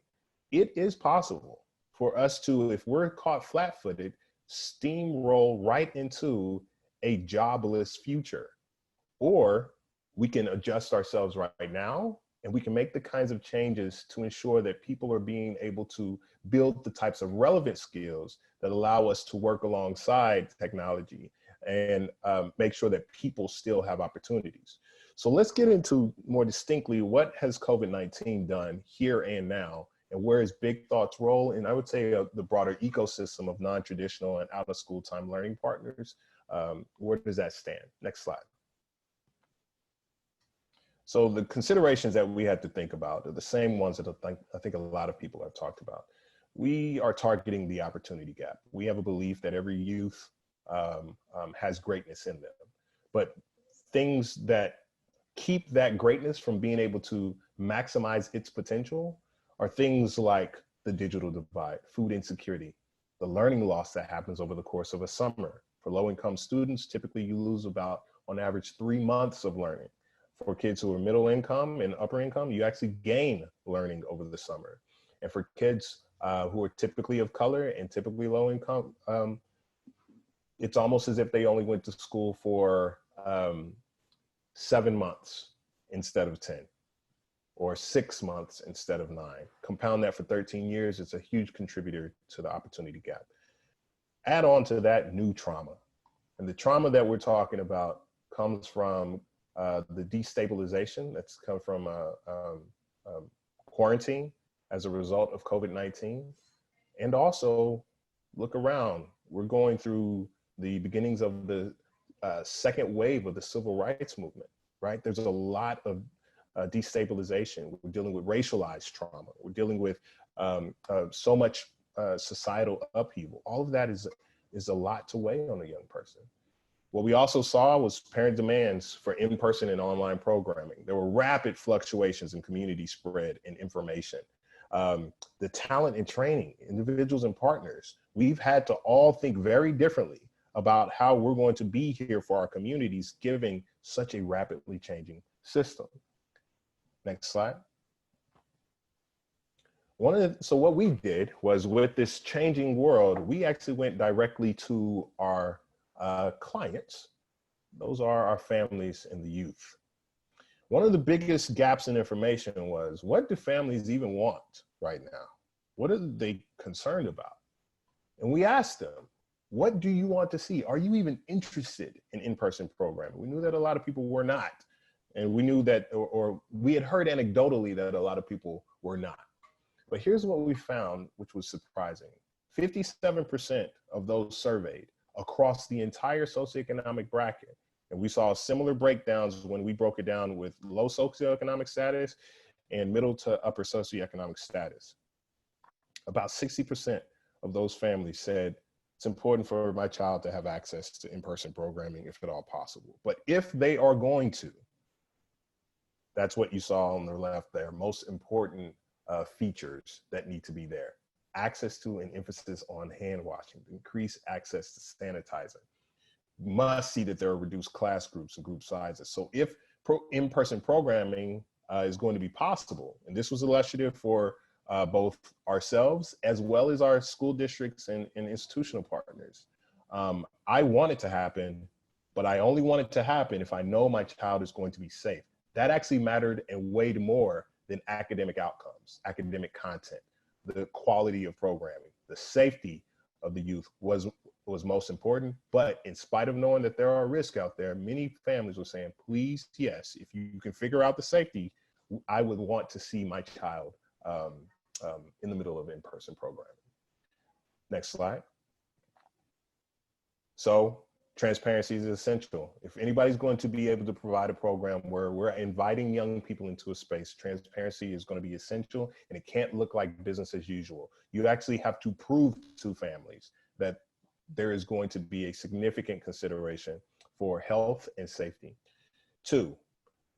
It is possible for us to, if we're caught flat-footed, steamroll right into a jobless future. Or we can adjust ourselves right now, and we can make the kinds of changes to ensure that people are being able to build the types of relevant skills that allow us to work alongside technology and make sure that people still have opportunities. So let's get into more distinctly, what has COVID-19 done here and now, and where is Big Thought's role? And I would say the broader ecosystem of non-traditional and out of school time learning partners, where does that stand? Next slide. So the considerations that we had to think about are the same ones that I think a lot of people have talked about. We are targeting the opportunity gap. We have a belief that every youth has greatness in them, but things that keep that greatness from being able to maximize its potential are things like the digital divide, food insecurity, the learning loss that happens over the course of a summer. For low-income students, typically you lose about, on average, 3 months of learning. For kids who are middle income and upper income, you actually gain learning over the summer. And for kids who are typically of color and typically low income, it's almost as if they only went to school for 7 months instead of 10, or 6 months instead of 9. Compound that for 13 years, it's a huge contributor to the opportunity gap. Add on to that new trauma. And the trauma that we're talking about comes from the destabilization that's come from quarantine as a result of COVID-19. And also, look around. We're going through the beginnings of the second wave of the civil rights movement, right? There's a lot of destabilization. We're dealing with racialized trauma. We're dealing with so much societal upheaval. All of that is a lot to weigh on a young person. What we also saw was parent demands for in-person and online programming. There were rapid fluctuations in community spread and information. The talent and training, individuals and partners. We've had to all think very differently about how we're going to be here for our communities, given such a rapidly changing system. Next slide. So what we did was, with this changing world, we actually went directly to our clients. Those are our families and the youth. One of the biggest gaps in information was, what do families even want right now? What are they concerned about? And we asked them, what do you want to see? Are you even interested in in-person programming? We knew that a lot of people were not. And we knew that, or we had heard anecdotally that a lot of people were not. But here's what we found, which was surprising. 57% of those surveyed across the entire socioeconomic bracket, and we saw similar breakdowns when we broke it down with low socioeconomic status and middle to upper socioeconomic status. About 60% of those families said, it's important for my child to have access to in-person programming if at all possible. But if they are going to, that's what you saw on the left there, most important features that need to be there. Access to and emphasis on hand washing, increase access to sanitizing. Must see that there are reduced class groups and group sizes. So if in-person programming is going to be possible, and this was illustrative for both ourselves as well as our school districts and institutional partners. I want it to happen, but I only want it to happen if I know my child is going to be safe. That actually mattered and weighed more than academic outcomes, academic content, the quality of programming. The safety of the youth was most important. But in spite of knowing that there are risks out there, many families were saying, please, yes, if you can figure out the safety, I would want to see my child in the middle of in-person programming. Next slide. So transparency is essential. If anybody's going to be able to provide a program where we're inviting young people into a space, transparency is going to be essential, and it can't look like business as usual. You actually have to prove to families that there is going to be a significant consideration for health and safety. Two,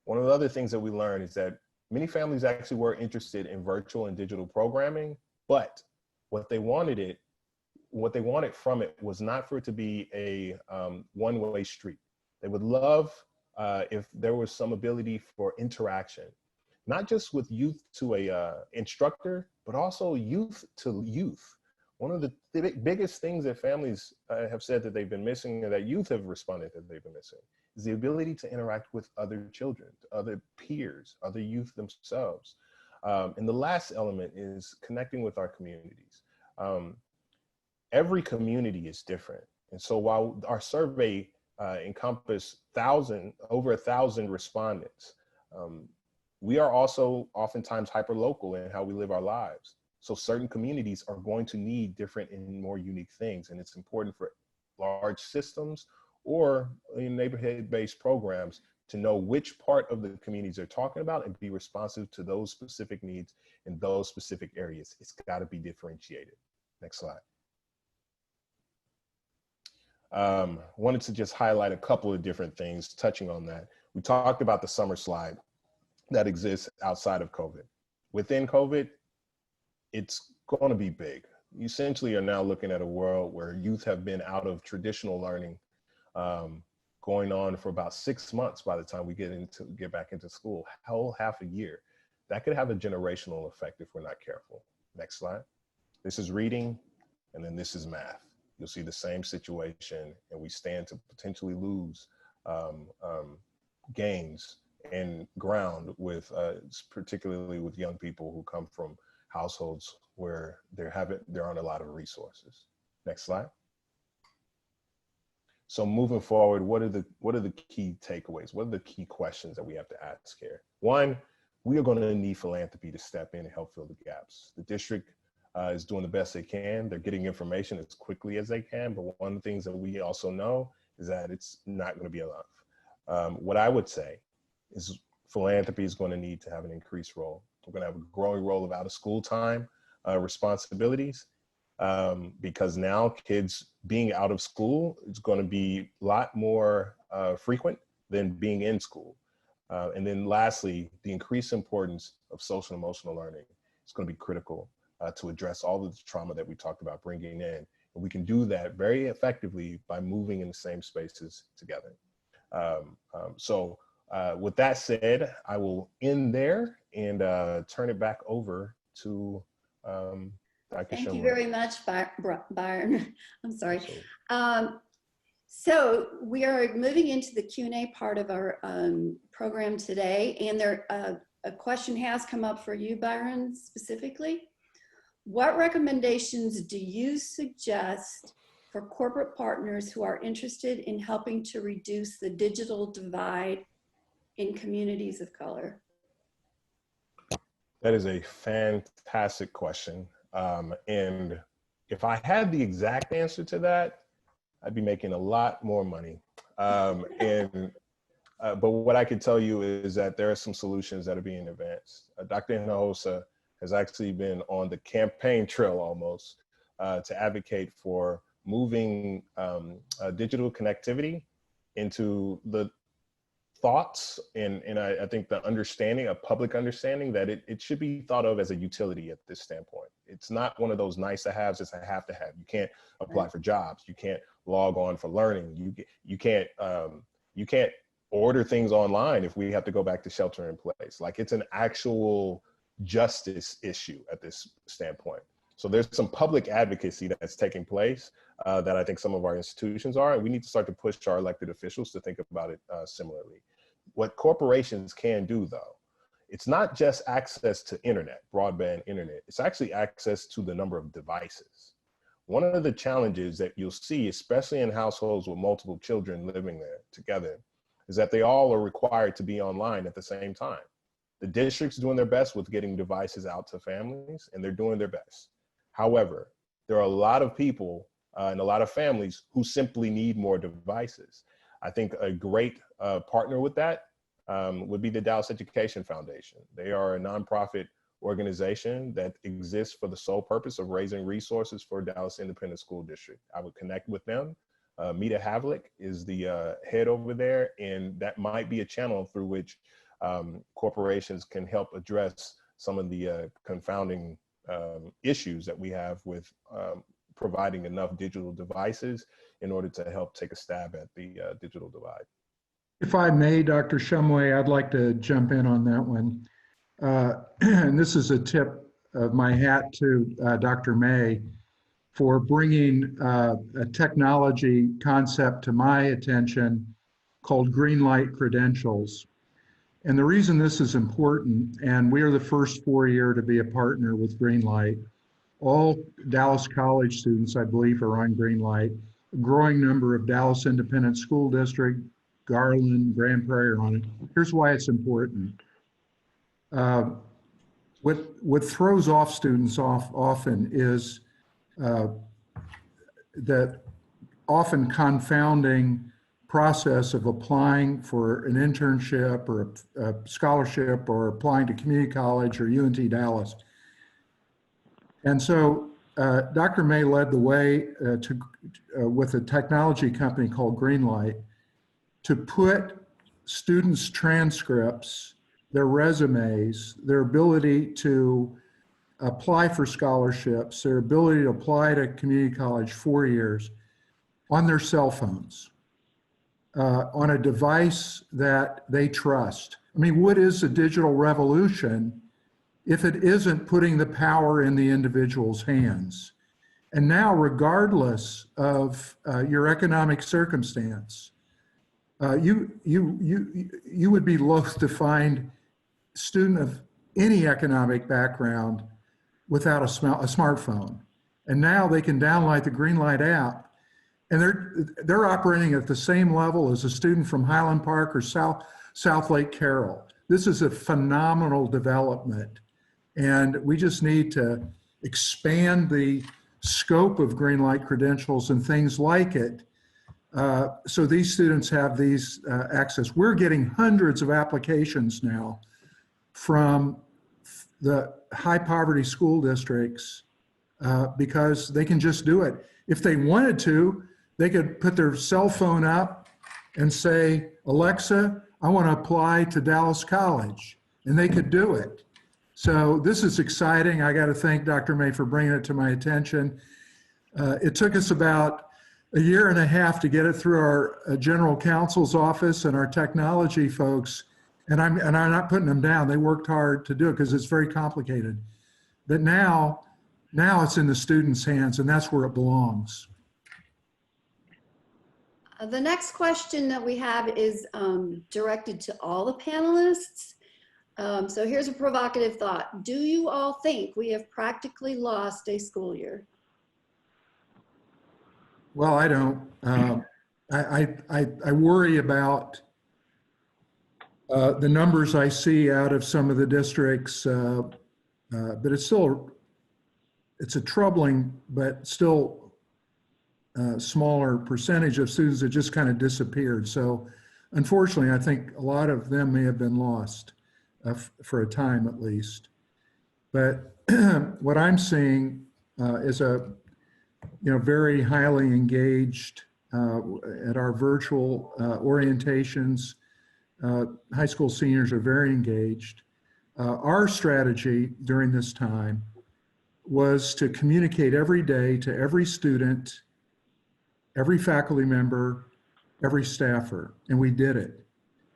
one of the other things that we learned is that many families actually were interested in virtual and digital programming, but what they wanted from it was not for it to be a one-way street. They would love if there was some ability for interaction, not just with youth to a instructor, but also youth to youth. One of the biggest things that families have said that they've been missing, and that youth have responded that they've been missing, is the ability to interact with other children, other peers, other youth themselves. And the last element is connecting with our communities. Every community is different. And so while our survey encompassed over 1,000 respondents, we are also oftentimes hyper-local in how we live our lives. So certain communities are going to need different and more unique things. And it's important for large systems or in neighborhood-based programs to know which part of the communities they're talking about and be responsive to those specific needs in those specific areas. It's got to be differentiated. Next slide. Wanted to just highlight a couple of different things touching on that. We talked about the summer slide that exists outside of COVID. Within COVID, it's going to be big. You essentially are now looking at a world where youth have been out of traditional learning going on for about 6 months by the time we get back into school, whole half a year. That could have a generational effect if we're not careful. Next slide. This is reading, and then this is math. You'll see the same situation, and we stand to potentially lose gains and ground with, particularly with young people who come from households where there aren't a lot of resources. Next slide. So moving forward, what are the key takeaways? What are the key questions that we have to ask here? One, we are going to need philanthropy to step in and help fill the gaps. The district is doing the best they can. They're getting information as quickly as they can, but one of the things that we also know is that it's not going to be enough. What I would say is philanthropy is going to need to have an increased role. We're going to have a growing role of out of school time responsibilities because now kids being out of school is going to be a lot more frequent than being in school. And then lastly, the increased importance of social and emotional learning. is going to be critical to address all of the trauma that we talked about bringing in. And we can do that very effectively by moving in the same spaces together. With that said, I will end there and turn it back over to Dr. Thank you Shumway. very much, Byron. I'm sorry. So we are moving into the Q&A part of our program today, and a question has come up for you, Byron, specifically. What recommendations do you suggest for corporate partners who are interested in helping to reduce the digital divide in communities of color? That is a fantastic question. And if I had the exact answer to that, I'd be making a lot more money. But what I can tell you is that there are some solutions that are being advanced. Dr. Hinojosa has actually been on the campaign trail almost to advocate for moving digital connectivity into the thoughts and I think the understanding, a public understanding that it should be thought of as a utility at this standpoint. It's not one of those nice to haves, it's a have to have. You can't apply for jobs. You can't log on for learning. You can't order things online if we have to go back to shelter in place. Like, it's an actual justice issue at this standpoint. So there's some public advocacy that's taking place that I think some of our institutions are, and we need to start to push our elected officials to think about it similarly. What corporations can do, though, it's not just access to internet, broadband internet, it's actually access to the number of devices. One of the challenges that you'll see, especially in households with multiple children living there together, is that they all are required to be online at the same time. The district's doing their best with getting devices out to families, and they're doing their best. However, there are a lot of people and a lot of families who simply need more devices. I think a great partner with that would be the Dallas Education Foundation. They are a nonprofit organization that exists for the sole purpose of raising resources for Dallas Independent School District. I would connect with them. Mita Havlick is the head over there, and that might be a channel through which corporations can help address some of the confounding issues that we have with providing enough digital devices in order to help take a stab at the digital divide. If I may, Dr. Shumway, I'd like to jump in on that one. And this is a tip of my hat to Dr. May for bringing a technology concept to my attention called green light credentials. And the reason this is important, and we are the first 4-year to be a partner with Greenlight. All Dallas College students, I believe, are on Greenlight. A growing number of Dallas Independent School District, Garland, Grand Prairie are on it. Here's why it's important. What throws off students often is that often confounding process of applying for an internship or a scholarship or applying to community college or UNT Dallas. And so Dr. May led the way with a technology company called Greenlight to put students' transcripts, their resumes, their ability to apply for scholarships, their ability to apply to community college 4 years on their cell phones. On a device that they trust. I mean, what is a digital revolution if it isn't putting the power in the individual's hands? And now, regardless of your economic circumstance, you would be loath to find a student of any economic background without a smartphone. And now they can download the Greenlight app. And they're operating at the same level as a student from Highland Park or South Lake Carroll. This is a phenomenal development. And we just need to expand the scope of Greenlight credentials and things like it so these students have these access. We're getting hundreds of applications now from the high poverty school districts because they can just do it. If they wanted to, they could put their cell phone up and say, Alexa, I want to apply to Dallas College, and they could do it. So this is exciting. I got to thank Dr. May for bringing it to my attention. It took us about a year and a half to get it through our general counsel's office and our technology folks. And I'm not putting them down. They worked hard to do it because it's very complicated. But now it's in the students' hands, and that's where it belongs. The next question that we have is directed to all the panelists. So here's a provocative thought. Do you all think we have practically lost a school year? Well, I don't. I worry about the numbers I see out of some of the districts, but it's a troubling, but still smaller percentage of students that just kind of disappeared. So unfortunately, I think a lot of them may have been lost for a time at least. But what I'm seeing is a very highly engaged at our virtual orientations. High school seniors are very engaged. Our strategy during this time was to communicate every day to every student, every faculty member, every staffer, and we did it.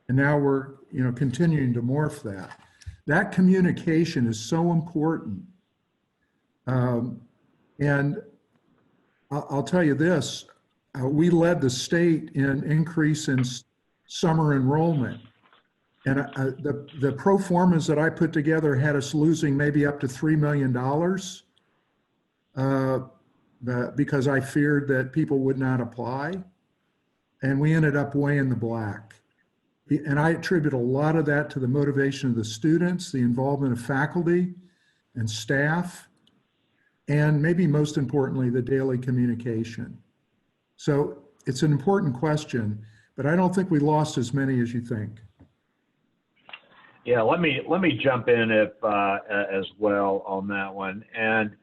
And now we're continuing to morph that. That communication is so important. And I'll tell you this, we led the state in increase in summer enrollment. And the pro formas that I put together had us losing maybe up to $3 million because I feared that people would not apply. And we ended up way in the black. And I attribute a lot of that to the motivation of the students, the involvement of faculty and staff, and maybe most importantly, the daily communication. So it's an important question, but I don't think we lost as many as you think. Yeah, let me jump in as well on that one. And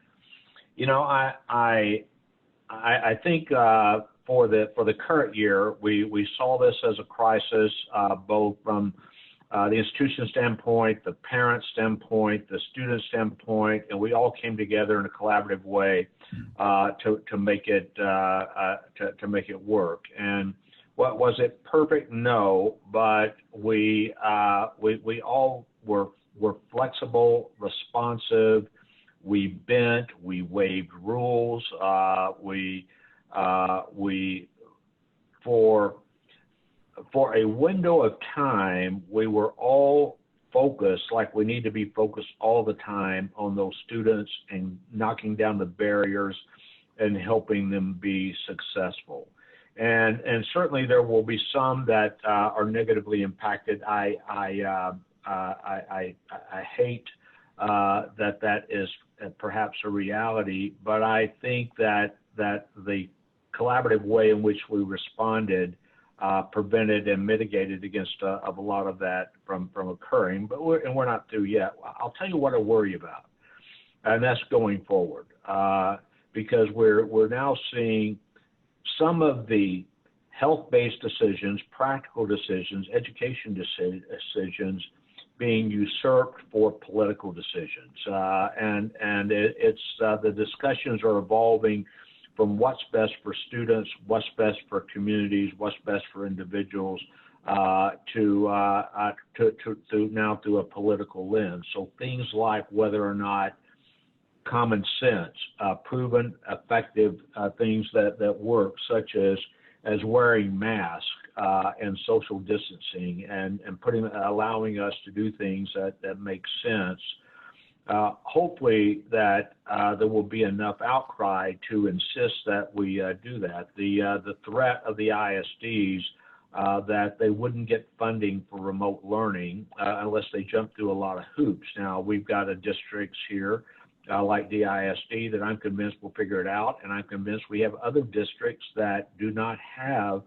I think for the current year, we saw this as a crisis, both from the institution standpoint, the parent standpoint, the student standpoint, and we all came together in a collaborative way to make it work. And what was it perfect? No, but we all were flexible, responsive. We bent, we waived rules. For a window of time, we were all focused, like we need to be focused all the time on those students and knocking down the barriers and helping them be successful. And certainly there will be some that are negatively impacted. I hate that is perhaps a reality, but I think that the collaborative way in which we responded prevented and mitigated against a lot of that from occurring. But we're not through yet. I'll tell you what I worry about, and that's going forward, because we're now seeing some of the health-based decisions, practical decisions, education decisions being usurped for political decisions, and it's the discussions are evolving from what's best for students, what's best for communities, what's best for individuals, to now through a political lens. So things like whether or not common sense, proven effective things that work, such as wearing masks and social distancing, and allowing us to do things that make sense. Hopefully that there will be enough outcry to insist that we do that. The threat of the ISDs that they wouldn't get funding for remote learning unless they jump through a lot of hoops. Now, we've got a districts here like DISD that I'm convinced will figure it out, and I'm convinced we have other districts that do not have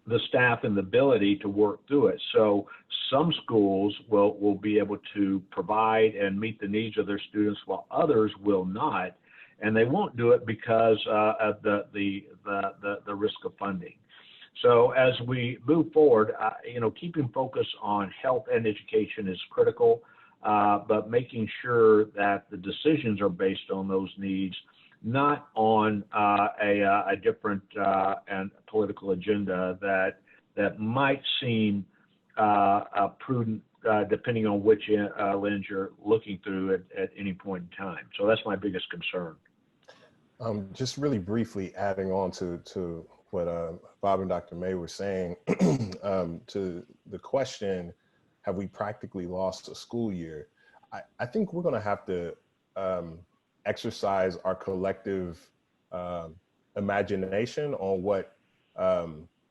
the staff and the ability to work through it. So some schools will be able to provide and meet the needs of their students, while others will not, and they won't do it because of the risk of funding. So as we move forward, keeping focus on health and education is critical. but making sure that the decisions are based on those needs, not on a different and political agenda that might seem prudent depending on which lens you're looking through at any point in time. So that's my biggest concern. Just really briefly adding on to what Bob and Dr. May were saying, to the question, have we practically lost a school year? I think we're gonna have to exercise our collective imagination on what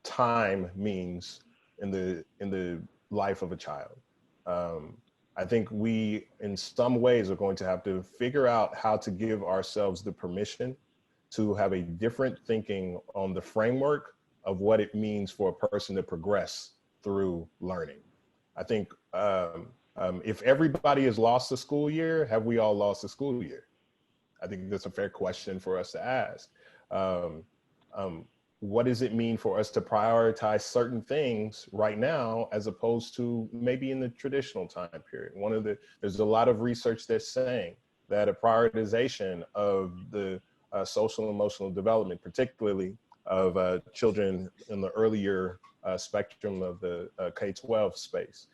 time means in the life of a child. I think we, in some ways, are going to have to figure out how to give ourselves the permission to have a different thinking on the framework of what it means for a person to progress through learning. I think if everybody has lost a school year, have we all lost a school year? I think that's a fair question for us to ask. What does it mean for us to prioritize certain things right now as opposed to maybe in the traditional time period? There's a lot of research that's saying that a prioritization of the social and emotional development, particularly of children in the earlier spectrum of the K-12 space,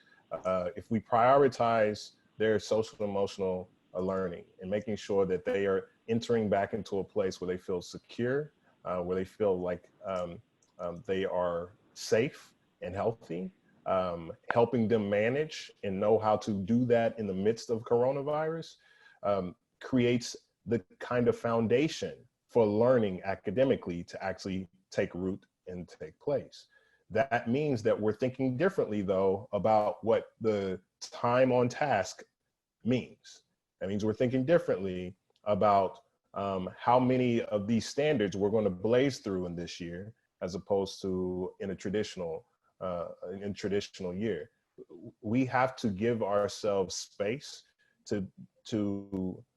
if we prioritize their social and emotional learning and making sure that they are entering back into a place where they feel secure, where they feel like they are safe and healthy, helping them manage and know how to do that in the midst of coronavirus, creates the kind of foundation for learning academically to actually take root and take place. That means that we're thinking differently, though, about what the time on task means. That means we're thinking differently about how many of these standards we're going to blaze through in this year, as opposed to in a traditional year. We have to give ourselves space to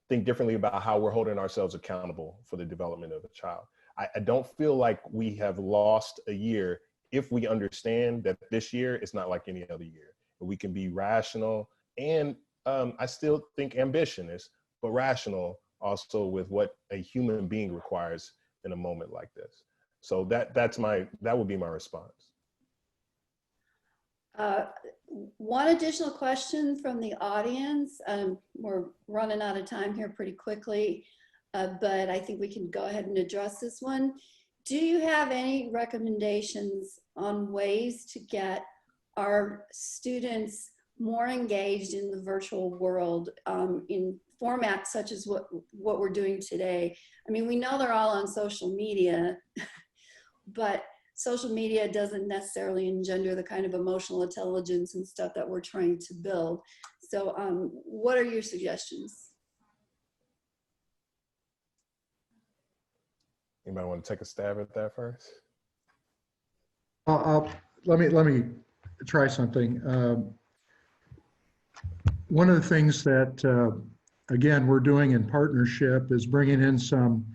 think differently about how we're holding ourselves accountable for the development of a child. I don't feel like we have lost a year if we understand that this year is not like any other year. We can be rational and I still think ambitious, but rational also with what a human being requires in a moment like this. So that would be my response. One additional question from the audience. We're running out of time here pretty quickly, but I think we can go ahead and address this one. Do you have any recommendations on ways to get our students more engaged in the virtual world in formats such as what we're doing today? I mean, we know they're all on social media, but social media doesn't necessarily engender the kind of emotional intelligence and stuff that we're trying to build. So what are your suggestions? Anybody want to take a stab at that first? Let me try something. One of the things that, again, we're doing in partnership is bringing in some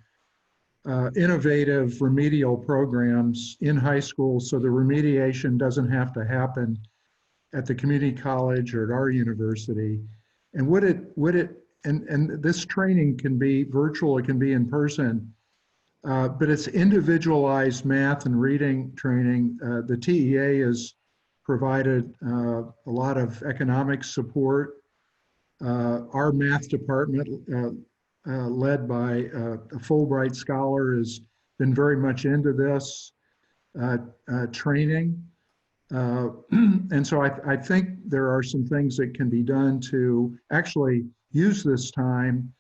innovative remedial programs in high school, so the remediation doesn't have to happen at the community college or at our university. And and this training can be virtual, it can be in person, but it's individualized math and reading training. The TEA has provided a lot of economic support. Our math department, led by a Fulbright scholar, has been very much into this training. And so I think there are some things that can be done to actually use this time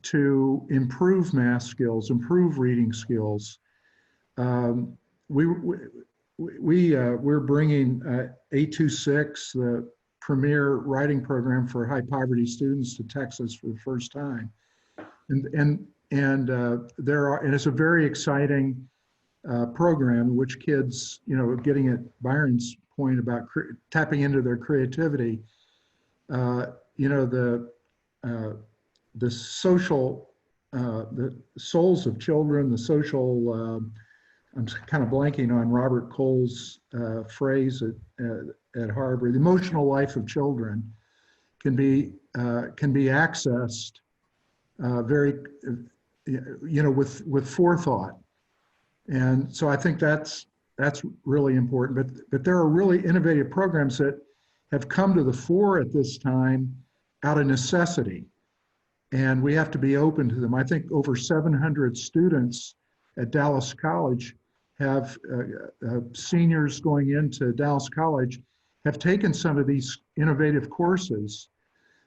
to improve math skills, improve reading skills. We're bringing 826, the premier writing program for high poverty students, to Texas for the first time, and it's a very exciting program in which kids, getting at Byron's point about tapping into their creativity, the social, the souls of children, the social. I'm kind of blanking on Robert Cole's phrase at Harvard, the emotional life of children. can be accessed very, with forethought. And so I think that's really important. But there are really innovative programs that have come to the fore at this time out of necessity, and we have to be open to them. I think over 700 students at Dallas College have seniors going into Dallas College have taken some of these innovative courses,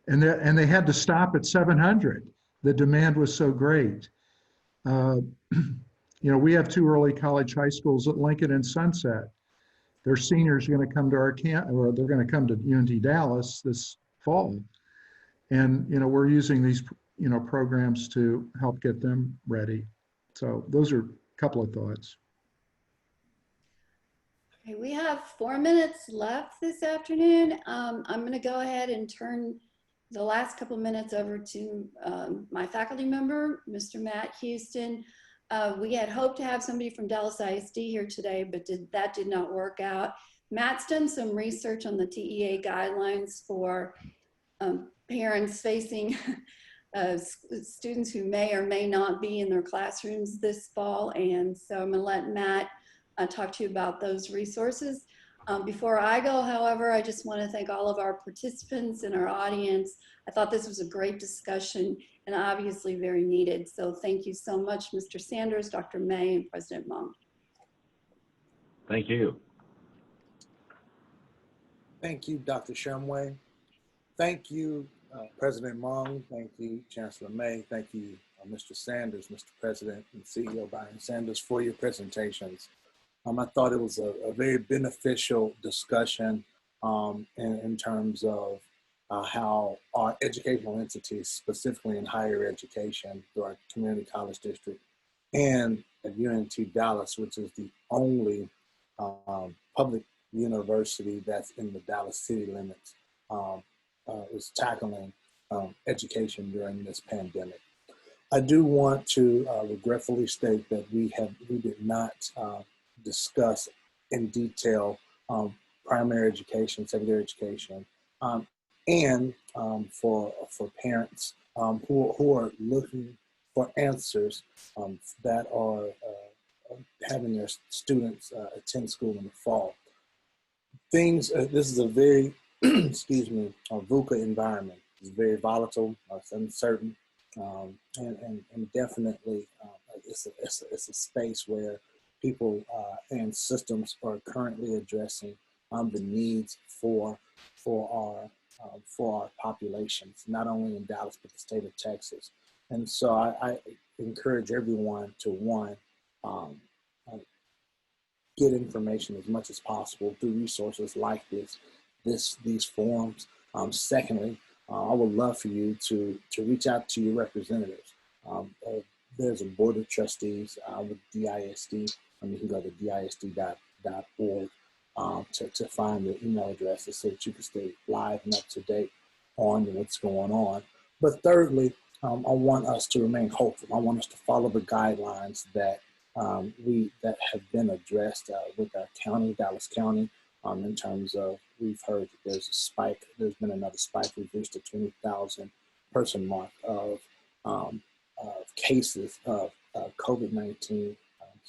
and they had to stop at 700. The demand was so great. We have two early college high schools at Lincoln and Sunset. Their seniors are going to come to our camp, or they're going to come to UNT Dallas this fall. And, we're using these, programs to help get them ready. So those are a couple of thoughts. Okay, we have 4 minutes left this afternoon. I'm going to go ahead and turn the last couple minutes over to my faculty member, Mr. Matt Houston. We had hoped to have somebody from Dallas ISD here today, but that did not work out. Matt's done some research on the TEA guidelines for parents facing students who may or may not be in their classrooms this fall. And so I'm gonna let Matt talk to you about those resources. Before I go, however, I just want to thank all of our participants and our audience. I thought this was a great discussion and obviously very needed. So thank you so much, Mr. Sanders, Dr. May, and President Mong. Thank you. Thank you, Dr. Shumway. Thank you, President Mong. Thank you, Chancellor May. Thank you, Mr. Sanders, Mr. President, and CEO Byron Sanders for your presentations. I thought it was a very beneficial discussion in terms of how our educational entities, specifically in higher education through our community college district and at UNT Dallas, which is the only public university that's in the Dallas city limits, is tackling education during this pandemic. I do want to regretfully state that we did not discuss in detail primary education, secondary education, and for parents who are looking for answers that are having their students attend school in the fall. This is a very, excuse me, a VUCA environment. It's very volatile, it's uncertain, and definitely it's a space where people and systems are currently addressing the needs for our populations, not only in Dallas, but the state of Texas. And so I encourage everyone to, get information as much as possible through resources like these forums. Secondly, I would love for you to reach out to your representatives. There's a board of trustees with DISD. You can go to disd.org to find the email addresses so that you can stay live and up to date on what's going on. But thirdly, I want us to remain hopeful. I want us to follow the guidelines that have been addressed with our county, Dallas County, in terms of, we've heard that there's a spike. There's been another spike. We've reached the 20,000 person mark of cases of COVID-19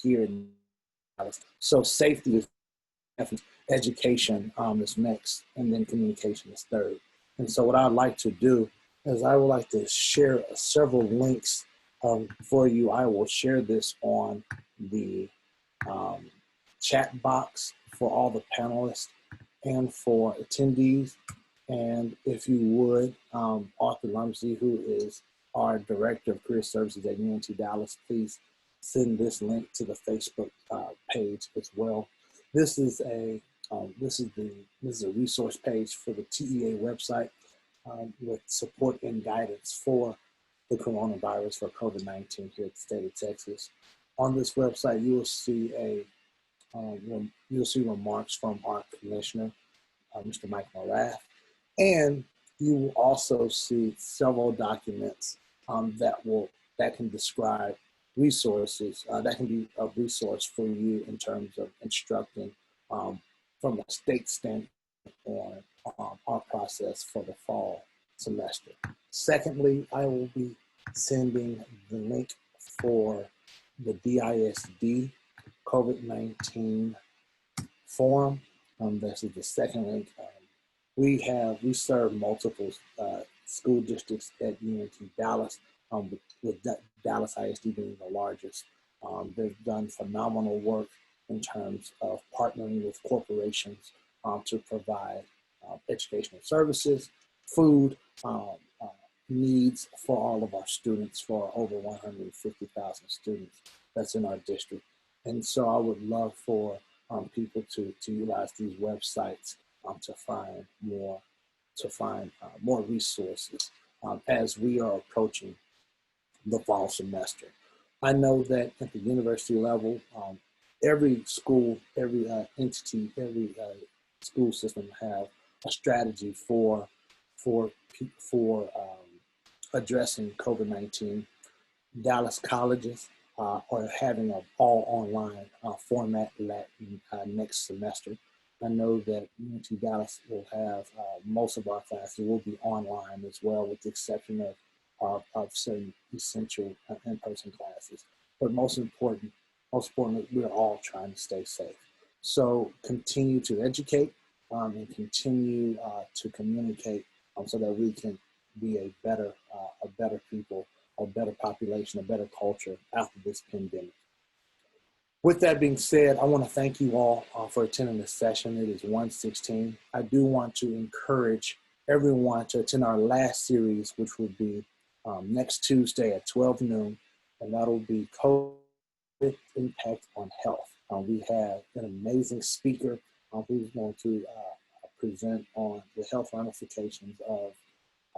here in Dallas. So safety is education is next, and then communication is third. And so what I'd like to do is I would like to share several links for you. I will share this on the chat box for all the panelists and for attendees. And if you would, Arthur Lumsey, who is our Director of Career Services at UNT Dallas, please send this link to the Facebook page as well. This is a resource page for the TEA website with support and guidance for the coronavirus, for COVID-19 here at the state of Texas. On this website, you will see remarks from our commissioner, Mr. Mike Morath, and you will also see several documents that can describe resources that can be a resource for you in terms of instructing from a state standpoint on our process for the fall. semester. Secondly, I will be sending the link for the DISD COVID-19 forum. This is the second link. We serve multiple school districts at UNT Dallas, with Dallas ISD being the largest. They've done phenomenal work in terms of partnering with corporations to provide educational services, food, needs for all of our students, for over 150,000 students that's in our district. And so I would love for people to utilize these websites to find more resources as we are approaching the fall semester. I know that at the university level, every school, every entity, every school system have a strategy for addressing COVID-19. Dallas colleges are having an all online format next semester. I know that UNT Dallas will have most of our classes will be online as well, with the exception of certain essential in-person classes. But most importantly, we're all trying to stay safe. So continue to educate and continue to communicate so that we can be a better people, a better population, a better culture after this pandemic. With that being said, I want to thank you all for attending this session. It is 1:16. I do want to encourage everyone to attend our last series, which will be next Tuesday at 12 noon, and that'll be COVID Impact on Health. We have an amazing speaker who's going to present on the health ramifications of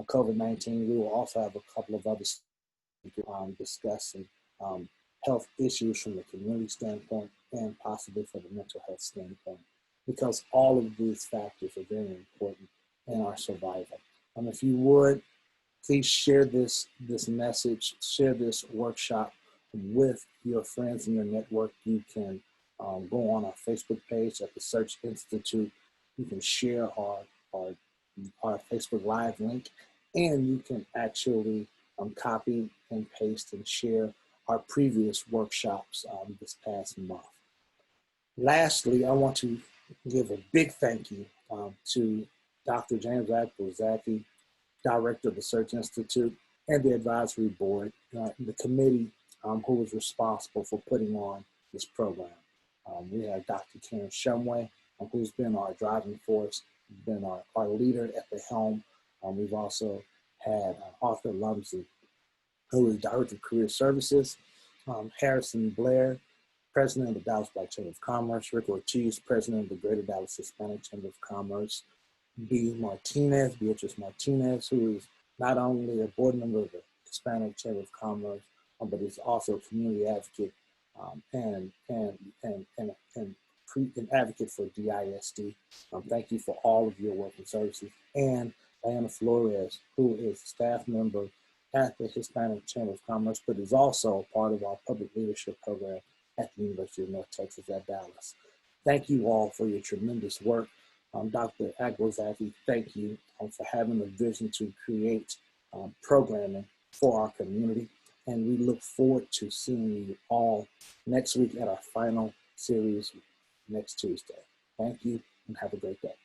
COVID-19. We will also have a couple of other speakers discussing health issues from the community standpoint and possibly from the mental health standpoint, because all of these factors are very important in our survival. If you would, please share this message, share this workshop with your friends in your network. You can go on our Facebook page at the Search Institute. You can share our Facebook Live link, and you can actually copy and paste and share our previous workshops this past month. Lastly, I want to give a big thank you to Dr. James Agbozaki, Director of the Search Institute, and the advisory board, the committee who was responsible for putting on this program. We have Dr. Karen Shumway, who's been our driving force, been our leader at the helm. We've also had Arthur Lumsey, who is Director of Career Services, Harrison Blair, President of the Dallas Black Chamber of Commerce, Rick Ortiz, President of the Greater Dallas Hispanic Chamber of Commerce, Beatrice Martinez, who is not only a board member of the Hispanic Chamber of Commerce, but is also a community advocate and an advocate for DISD. Thank you for all of your work and services. And Diana Flores, who is a staff member at the Hispanic Chamber of Commerce, but is also part of our public leadership program at the University of North Texas at Dallas. Thank you all for your tremendous work. Dr. Agbozaki, thank you for having a vision to create programming for our community. And we look forward to seeing you all next week at our final series next Tuesday. Thank you and have a great day.